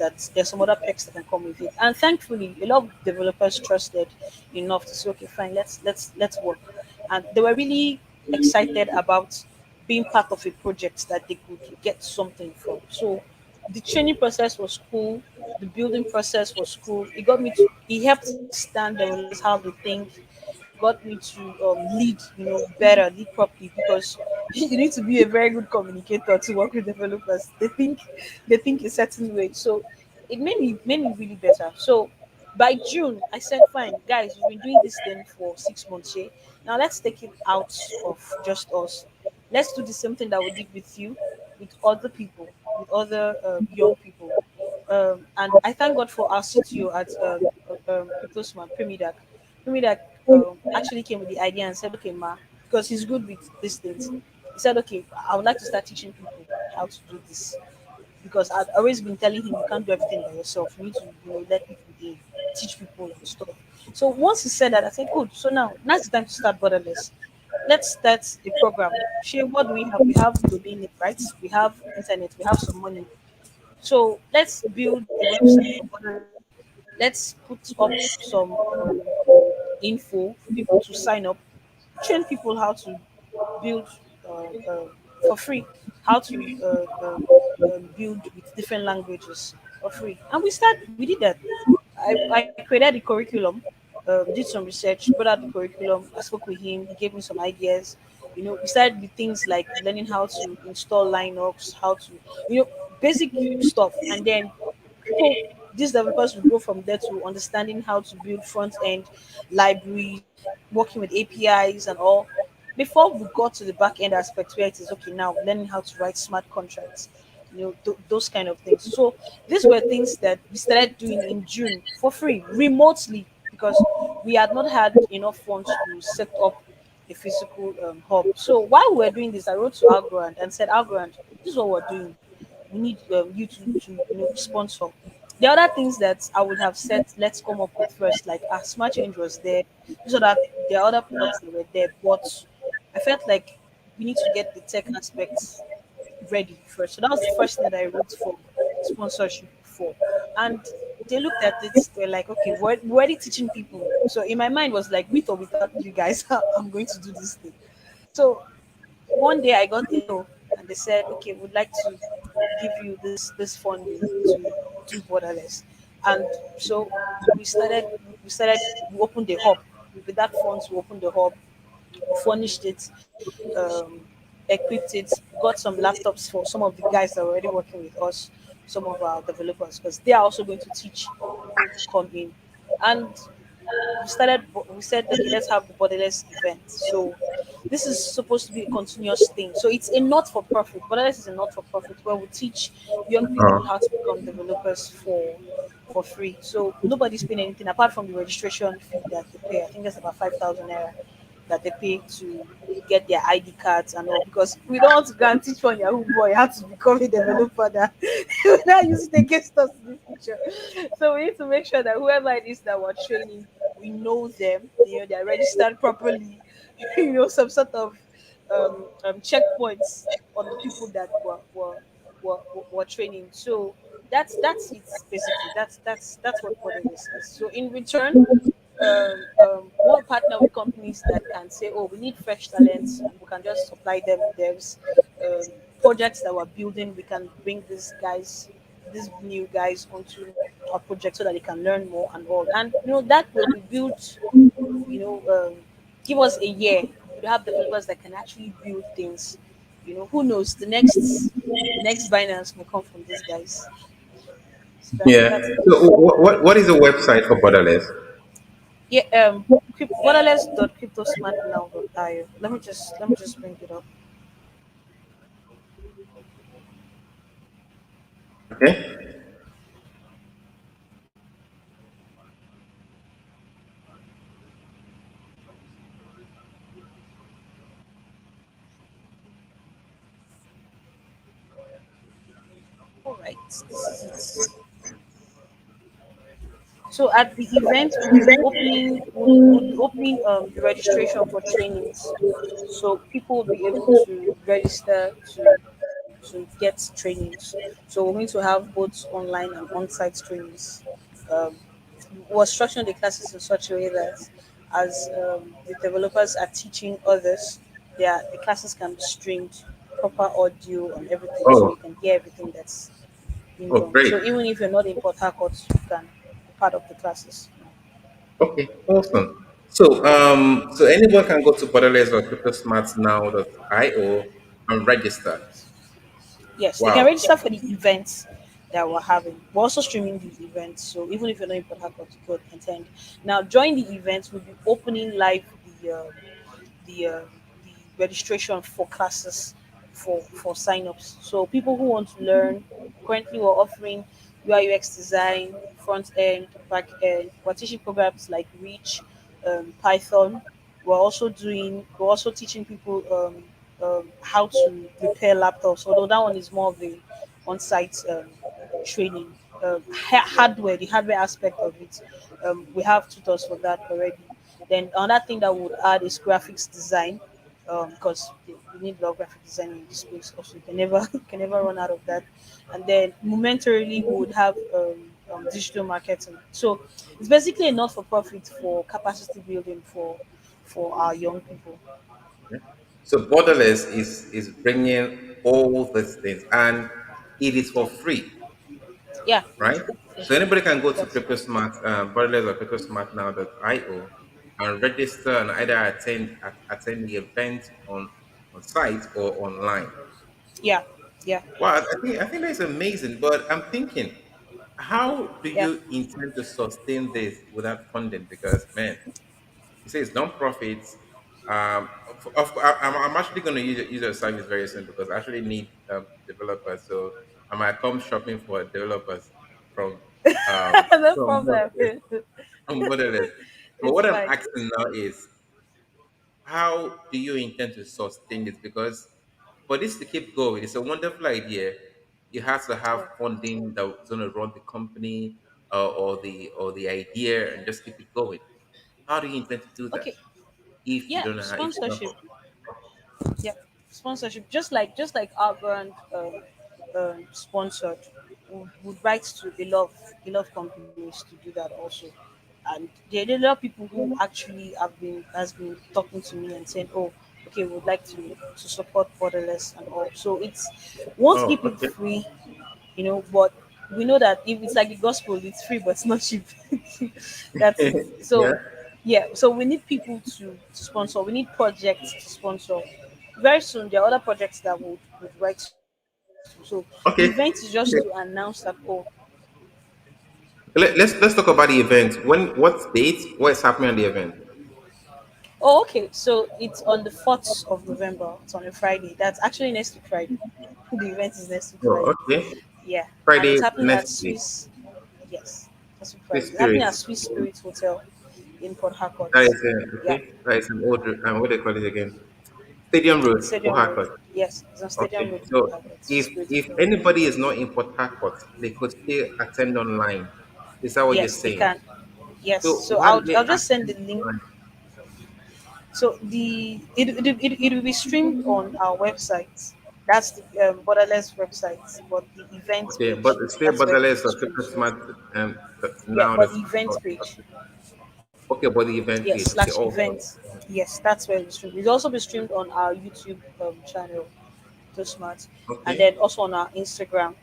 that can come with it. And thankfully, a lot of developers trusted enough to say, okay, fine, let's work. And they were really excited about being part of a project that they could get something from. So the training process was cool. The building process was cool. It helped me understand developers how they think. It got me to lead, better, lead properly, because you need to be a very good communicator to work with developers. They think a certain way. So it made me really better. So by June, I said, fine, guys, we've been doing this thing for 6 months here. Now let's take it out of just us. Let's do the same thing that we did with you, with other people, with other young people. And I thank God for our CTO at CryptoSmart, Primidak. Primidak actually came with the idea and said, okay, Ma, because he's good with these things. He said, okay, I would like to start teaching people how to do this, because I'd always been telling him you can't do everything by yourself. You need to, let people in, teach people and stuff. So once he said that, I said, good. So now's the time to start Borderless. Let's start a program. Shay, what do we have? We have domain name, right? We have internet. We have some money. So let's build a website for Borderless. let's put up some info for people to sign up, train people how to build for free, how to build with different languages for free. And we did that. I created the curriculum, did some research, brought out the curriculum. I spoke with him. He gave me some ideas. We started with things like learning how to install Linux, how to, basic stuff. And then people, these developers will go from there to understanding how to build front end libraries, working with APIs and all. Before we got to the back end aspect where it is okay now learning how to write smart contracts, those kind of things. So these were things that we started doing in June for free, remotely, because we had not had enough funds to set up a physical hub. So while we were doing this, I wrote to Algorand and said, Algorand, this is what we're doing. We need you to sponsor. The other things that I would have said, let's come up with first, like Smart Change was there. So that there are other products that were there, but I felt like we need to get the tech aspects ready first. So that was the first thing that I wrote for sponsorship for. And they looked at it, they're like, okay, we're already teaching people. So in my mind was like, with or without you guys, I'm going to do this thing. So one day I got a mail and they said, okay, we'd like to give you this funding to do borderless. And so we opened the hub. With that funds, we opened the hub, furnished it, um, equipped it, got some laptops for some of the guys that were already working with us, some of our developers, because they are also going to teach people who come in. And we said, okay, let's have the borderless event. So this is supposed to be a continuous thing. So it's a not for profit. Borderless is a not for profit where we teach young people how to become developers for free. So nobody's paying anything apart from the registration fee that they pay. I think that's about 5,000 naira that they pay to get their ID cards and all, because we don't want to go and teach one Yahoo boy how to become a developer that will not use it against us in the future. So we need to make sure that whoever it is that we're training, we know them, they're registered properly, some sort of checkpoints on the people that were training. So that's it basically. That's what it is. So in return, one partner with companies that can say, oh, we need fresh talents, and we can just supply them devs, projects that we're building. We can bring these new guys onto our project so that they can learn more and all. And that way we build, you know, give us a year. We have developers that can actually build things. Who knows? The next Binance may come from these guys. So Yeah. that's it. So what is a website for borderless? Yeah, borderless.cryptosmartnow.io. Let me just bring it up. Okay. All right, this is it. So at the event, we'll be opening the registration for trainings. So people will be able to register to get trainings. So we're going to have both online and on-site trainings. Um, we're structuring the classes in such a way that as the developers are teaching others, the classes can be streamed, proper audio and everything, so you Oh, can hear everything that's being oh, done. great. So even if you're not in Port Harcourt, you can be part of the classes. Okay, awesome. So anyone can go to borderless or cryptosmartnow.io and register. Yes, they can Wow. register for the events that we're having. We're also streaming these events, so even if you're not in Port Harcourt, you could attend. Now, during the events, we'll be opening live the uh, the registration for classes for signups. So people who want to learn, currently we're offering UI UX design, front end, back end. We're teaching programs like Reach, Python. We're also teaching people how to repair laptops. Although that one is more of a on-site training. The hardware aspect of it, we have tutors for that already. Then another thing that we would add is graphics design, because we need a lot of graphic design in this space. Also, you can never you can never run out of that. And then momentarily we would have digital marketing. So it's basically a not for profit for capacity building for our young people. Yeah. So borderless is bringing all these things, and it is for free, Yeah, right? for So free. anybody can go to Yes, CryptoSmart, borderless or CryptoSmartNow.io and register and either attend the event on site or online. yeah, yeah, Wow, I think that's amazing. But I'm thinking, how do yeah. you intend to sustain this without funding? Because man, you say it's non-profits. I'm actually going to use your service very soon because I actually need developers. So I might come shopping for developers from No from problem. from borderless. But It's what I'm fine. asking now is, how do you intend to sustain this? Because for this to keep going, it's a wonderful idea. You have to have Yeah. funding that's going to run the company or the idea and just keep it going. How do you intend to do that Okay. if you Yeah. don't have if you don't Sponsorship. have Yeah, sponsorship. Just like Algorand sponsored, would write to a lot of companies to do that also. And there are a lot of people who actually has been talking to me and saying, "Oh, okay, we would like to support borderless and all." So it's won't Oh, keep it okay. free, but we know that if it's like the gospel, it's free but it's not cheap. That's it. Yeah. So yeah, so we need people to sponsor. We need projects to sponsor. Very soon there are other projects that would write to. So the event is just Okay. to announce that, oh, Let's talk about the event. What date? What is happening on the event? oh, okay. So it's on the 4th of November. It's on a Friday. That's actually next week Friday. The event is next week Oh, Friday. okay. Yeah. And Friday it's happening at next week. Swiss, yes, next week The Friday. It's happening spirit. at Swiss Spirit Hotel in Port Harcourt. That is Yeah. okay. That is an old. What do they call it again? Stadium Road, Port Stadium Road. Harcourt. Yes, it's on Stadium Okay. Road in Port So Harcourt. Swiss if Spirit if Hotel. anybody is not in Port Harcourt, they could still attend online. Is that what you're Yes, they saying? can. Yes. So So why do I'll they just send attend the link. online? So it will be streamed on our website. That's the Borderless website, but the event Okay, but page. it's still That's where it will borderless be or streamed. crypto smart Yeah, now. but That's the event page. okay, but the event Yes, page. Okay, slash also. event. Yes, that's where it's streamed. It'll also be streamed on our YouTube channel, Too Smart, and Okay. then also on our Instagram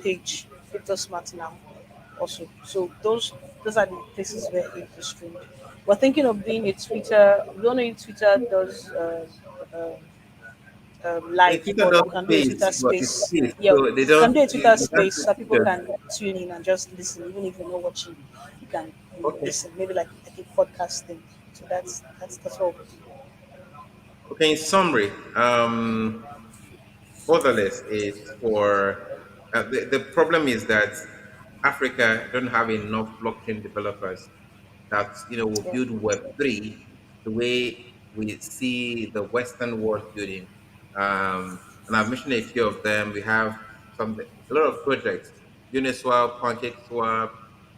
page, Crypto Smart now. Also, so those are the places where it is streamed. We're thinking of doing a Twitter. We don't know if Twitter does And live, Twitter but does we can do a space, Twitter but it's space. space, Yeah, so they we don't. can do a Twitter You can't space so take that people pictures. can tune in and just listen, even if you're not watching. You can Okay. listen, maybe like a podcast thing. So that's all. Okay. In summary, borderless is for the problem is that Africa don't have enough blockchain developers that will Yeah, build Web3 the way we see the Western world building. And I've mentioned a few of them. We have a lot of projects: Uniswap, PancakeSwap,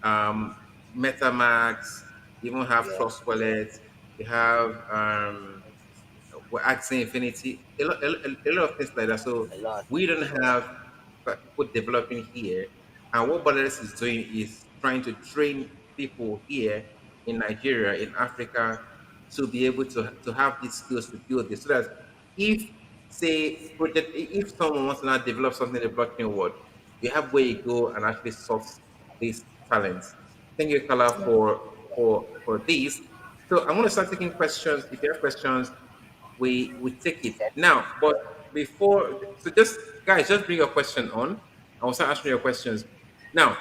um, MetaMax. We even have yeah, Trust Wallet. We have we're Axie Infinity, a lot of things like that. So a lot. we don't have people developing here. And what Bangladesh is doing is trying to train people here in Nigeria, in Africa, to be able to have these skills to build this. So that if, say, if someone wants to now develop something in the blockchain world, you have where you go and actually source these talents. Thank you, Kala, Yeah. for this. So I'm going to start taking questions. If you have questions, we take it now. But before, so just guys, just bring your question on. I will start answering your questions. Now,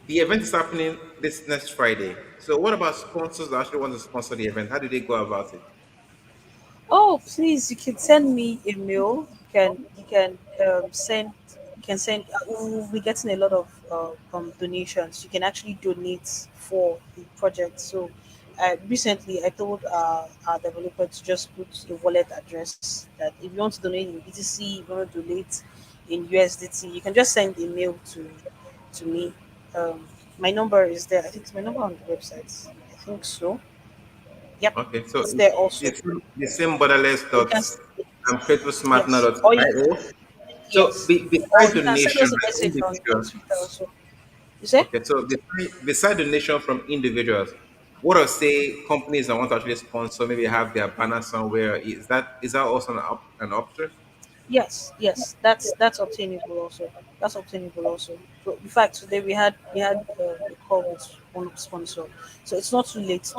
the event is happening this next Friday. So, what about sponsors that actually want to sponsor the event? How do they go about it? Oh, please, you can send me a mail. You can send. We'll be getting a lot of donations. You can actually donate for the project. So, recently I told our developer to just put a wallet address. That if you want to donate in BTC, if you want to donate in USDT, you can just send a mail to me. My number is there. I think it's my number on the website. I think so. Yep, Okay, so it's there also. it's the same borderless You dot can, creative smart now yes, dot or you, io. So Yes. Or beside you can send donation, us a like message on individuals. Twitter also. You say? Okay, so beside donation from individuals, what are say companies that want to actually sponsor, maybe have their banner somewhere? Is that also an option? Yes, yes, that's obtainable also. That's obtainable also. So in fact, today we had a call with one sponsor, so it's not too late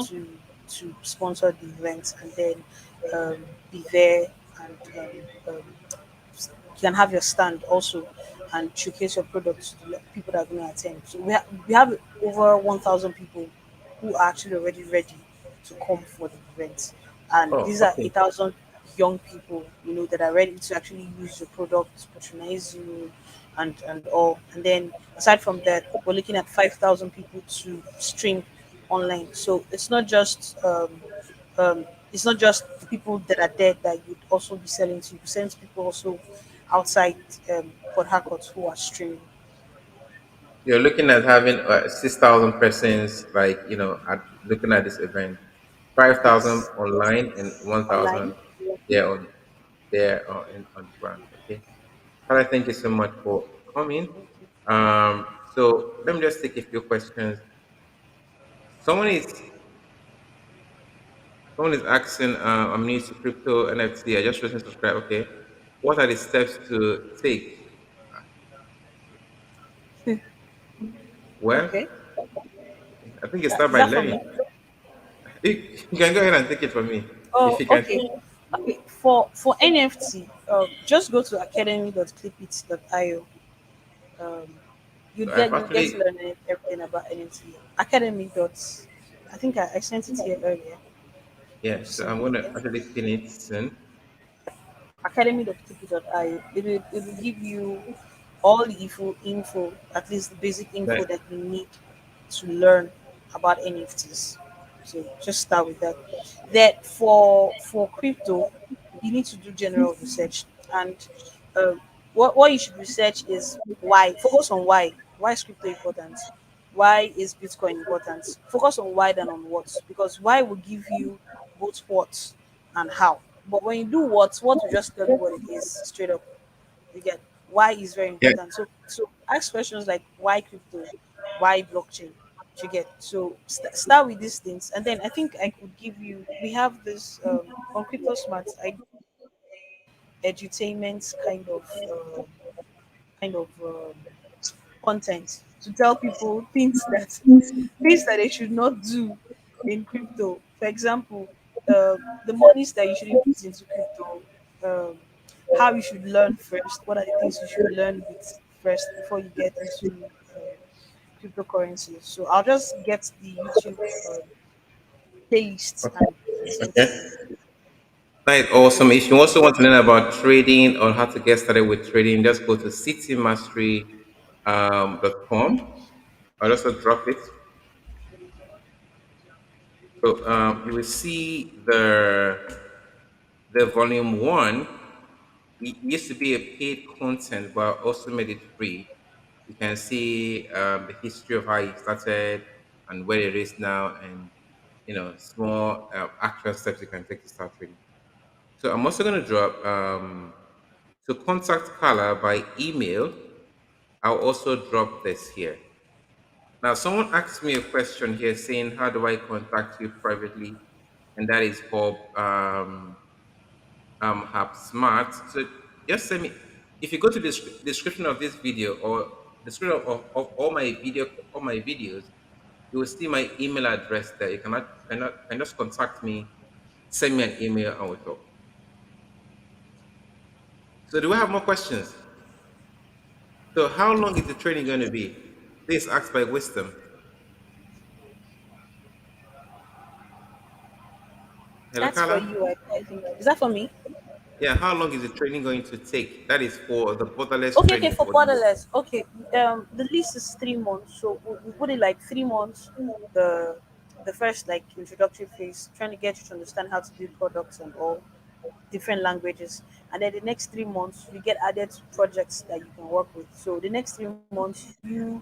to sponsor the event and then be there and you can have your stand also and showcase your products to the people that are going to attend. So we have over 1,000 people who are actually already ready to come for the event, and Oh, these are okay. 8,000 young people, that are ready to actually use your product, patronize you, and all. And then aside from that, we're looking at 5,000 people to stream online. So it's not just the people that are there that you'd also be selling to. You send to people also outside Port Harcourt who are streaming You're looking at having 6,000 persons, like looking at this event, 5,000 yes online and online. 1,000 there on the ground. Okay. Father, thank you so much for coming. So let me just take a few questions. Someone is someone is asking, I'm new to crypto NFT. I just recently subscribed. Okay. What are the steps to take? Well, Okay, I think you start is by that for learning. me? You can go ahead and take it from me if Oh, you can. okay. Okay, for NFT, just go to academy.clipit.io. Um, So you'd I've get you get actually to learn everything about NFT. Academy dot. I think I sent it here earlier. Let me Yeah, so send I'm it gonna again. actually pin it soon. Academy.tp.io. It will give you all the info, at least the basic info Like, that you need to learn about NFTs. So just start with that. That for crypto, you need to do general research, and uh, what you should research is why. Focus on why. Why is crypto important? Why is Bitcoin important? Focus on why than on what, because why will give you both what and how. But when you do what will just tell you what it is straight up. You get why is very yeah, important. So ask questions like why crypto, why blockchain. You get so start with these things, and then I think I could give you. We have this on Crypto Smart. I edutainment kind of content to tell people things that they should not do in crypto. For example, the monies that you shouldn't put into crypto, um, how you should learn first, what are the things you should learn with first before you get into cryptocurrency. So I'll just get the YouTube playlist and send to you. okay. That's awesome. If you also want to learn about trading or how to get started with trading, just go to citymastery.com. I'll also drop it. So you will see the volume one. It used to be a paid content, but I also made it free. You can see the history of how it started and where it is now, and small action steps you can take to start trading. So I'm also going to drop to contact Carla by email. I'll also drop this here. Now, someone asked me a question here saying, "How do I contact you privately?" And that is for Hub Smart. So just send me, if you go to the description of this video or description of all my videos, you will see my email address there. You can just contact me, send me an email, and we'll talk. So do we have more questions? So how long is the training going to be? This is asked by Wisdom. Hello, That's for Carla. you, I think. Is that for me? Yeah, how long is the training going to take? That is for the borderless Okay, training for for the. borderless. Okay, the lease is 3 months, so we put it like 3 months. The the first like introductory phase, trying to get you to understand how to build products and all different languages, and then the next 3 months you get added to projects that you can work with. So the next 3 months you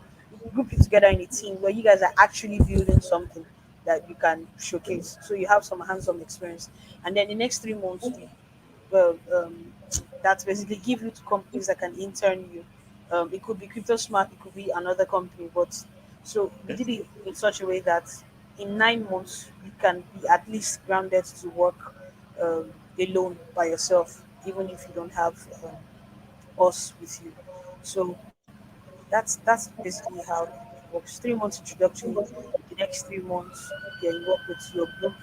group it together in a team where you guys are actually building something that you can showcase. So you have some hands-on experience, and then the next 3 months well, that basically give you to companies that can intern you. It could be Crypto Smart, it could be another company, but so we Okay. did it in such a way that in 9 months you can be at least grounded to work alone by yourself, even if you don't have us with you. So that's basically how it works. 3 months introductory, the next 3 months you work with your group,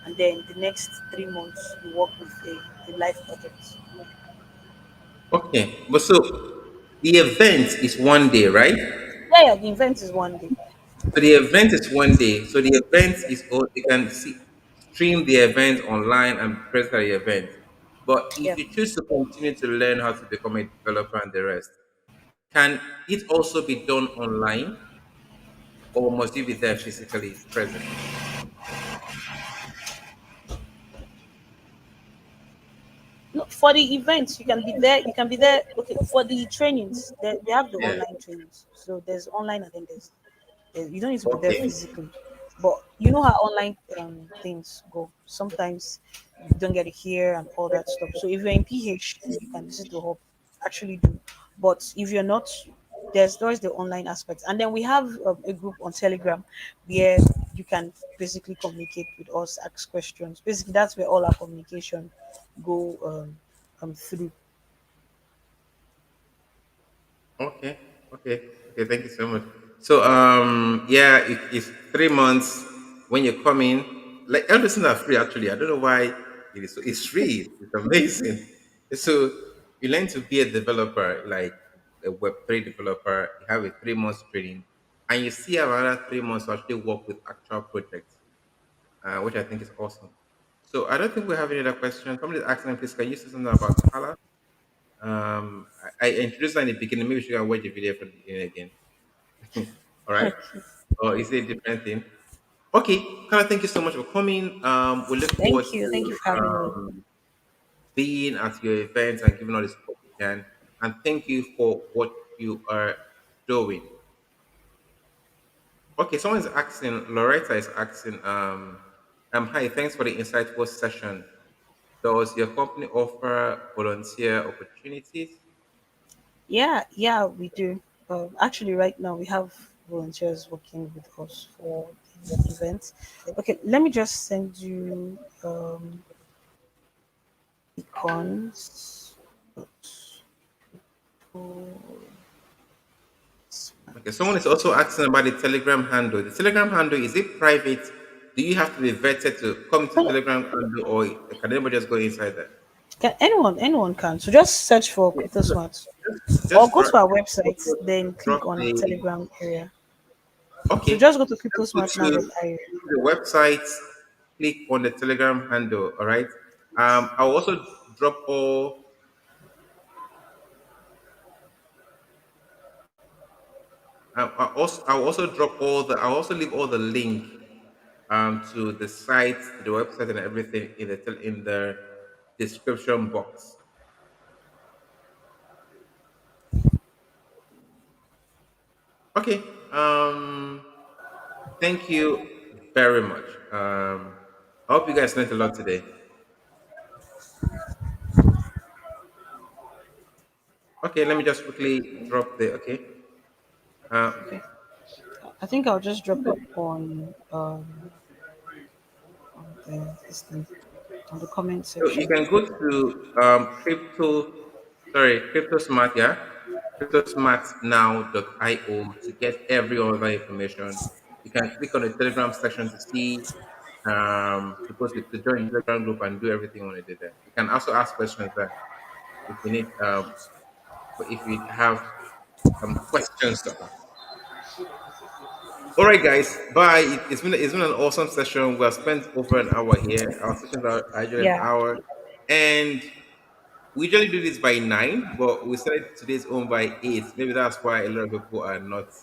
and then the next 3 months you work with a live project. Okay. But so the event is one day, right? Yeah, yeah, the event is one day. So the event is one day. So the event is all they can see stream the event online and present at the event. But if Yeah. you choose to continue to learn how to become a developer and the rest, can it also be done online or must you be there physically present? No, for the events you can be there. You can be there. Okay, for the trainings, they have the Yeah. online trainings. So there's online and then you don't need to be there Okay. physically. But you know how online things go. Sometimes you don't get to hear and all that stuff. So if you're in PH and you can visit the hub, actually do. But if you're not, there's the online aspect. And then we have a group on Telegram where you can basically communicate with us, ask questions. Basically, that's where all our communication go through. Okay, okay, okay. Thank you so much. So, yeah, it's 3 months when you come in. Like everything are free. Actually, I don't know why it is. So it's free. It's amazing. So you learn to be a developer, like a Web3 developer. You have a 3 months training, and you see another 3 months to actually work with actual projects, which I think is awesome. So I don't think we have any other questions. Somebody's asking, please, can you say something about color? I introduced her in the beginning. Maybe she can watch the video from the beginning again. All right. Okay. Or is it a different thing? Okay, Carla, thank you so much for coming. We look forward Thank you. Thank you to for having me. being at your events and giving all the support you can. And thank you for what you are doing. Okay, someone's asking, Loretta is asking, hi, thanks for the insightful session. Does your company offer volunteer opportunities? Yeah, yeah, we do. Actually, right now we have volunteers working with us for the event. Okay, let me just send you icons. Okay, someone is also asking about the Telegram handle. The Telegram handle, is it private? Do you have to be vetted to come to No, Telegram handle or can anybody just go inside there? anyone can. So just search for Okay, Crypto so Smart or just go drop, to our website, then drop click on the, Telegram area. So okay, just go to just go cryptosmartnow.io. to the website, click on the Telegram handle, all right? I'll also drop all, I'll also drop all the, I'll also leave all the link to the site, to the website and everything in the, in the description box. Okay. Thank you very much. I hope you guys learned a lot today. Okay, let me just quickly drop the okay. Uh, Okay. I think I'll just drop it on this thing, on the comment so you section. can go to crypto smart, yeah, cryptosmartnow.io to get every other information. You can click on the Telegram section to see to post it, to join the Telegram group and do everything you want to do there. You can also ask questions there if you need if you have questions to ask. All right, guys. Bye. It's been an awesome session. We have spent over an hour here. Our sessions are usually an Yeah. hour, and we usually do this by 9, but we started today's own by 8. Maybe that's why a lot of people are not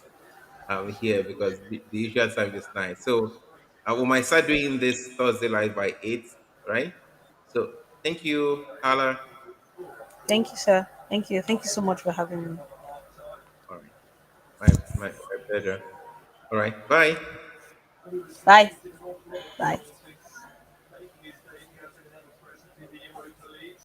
here because the usual time is 9. So we might start doing this Thursday live by 8, right? So thank you, Carla. Thank you, sir. Thank you. Thank you so much for having me. All right, my pleasure. All right, bye. Bye. Bye.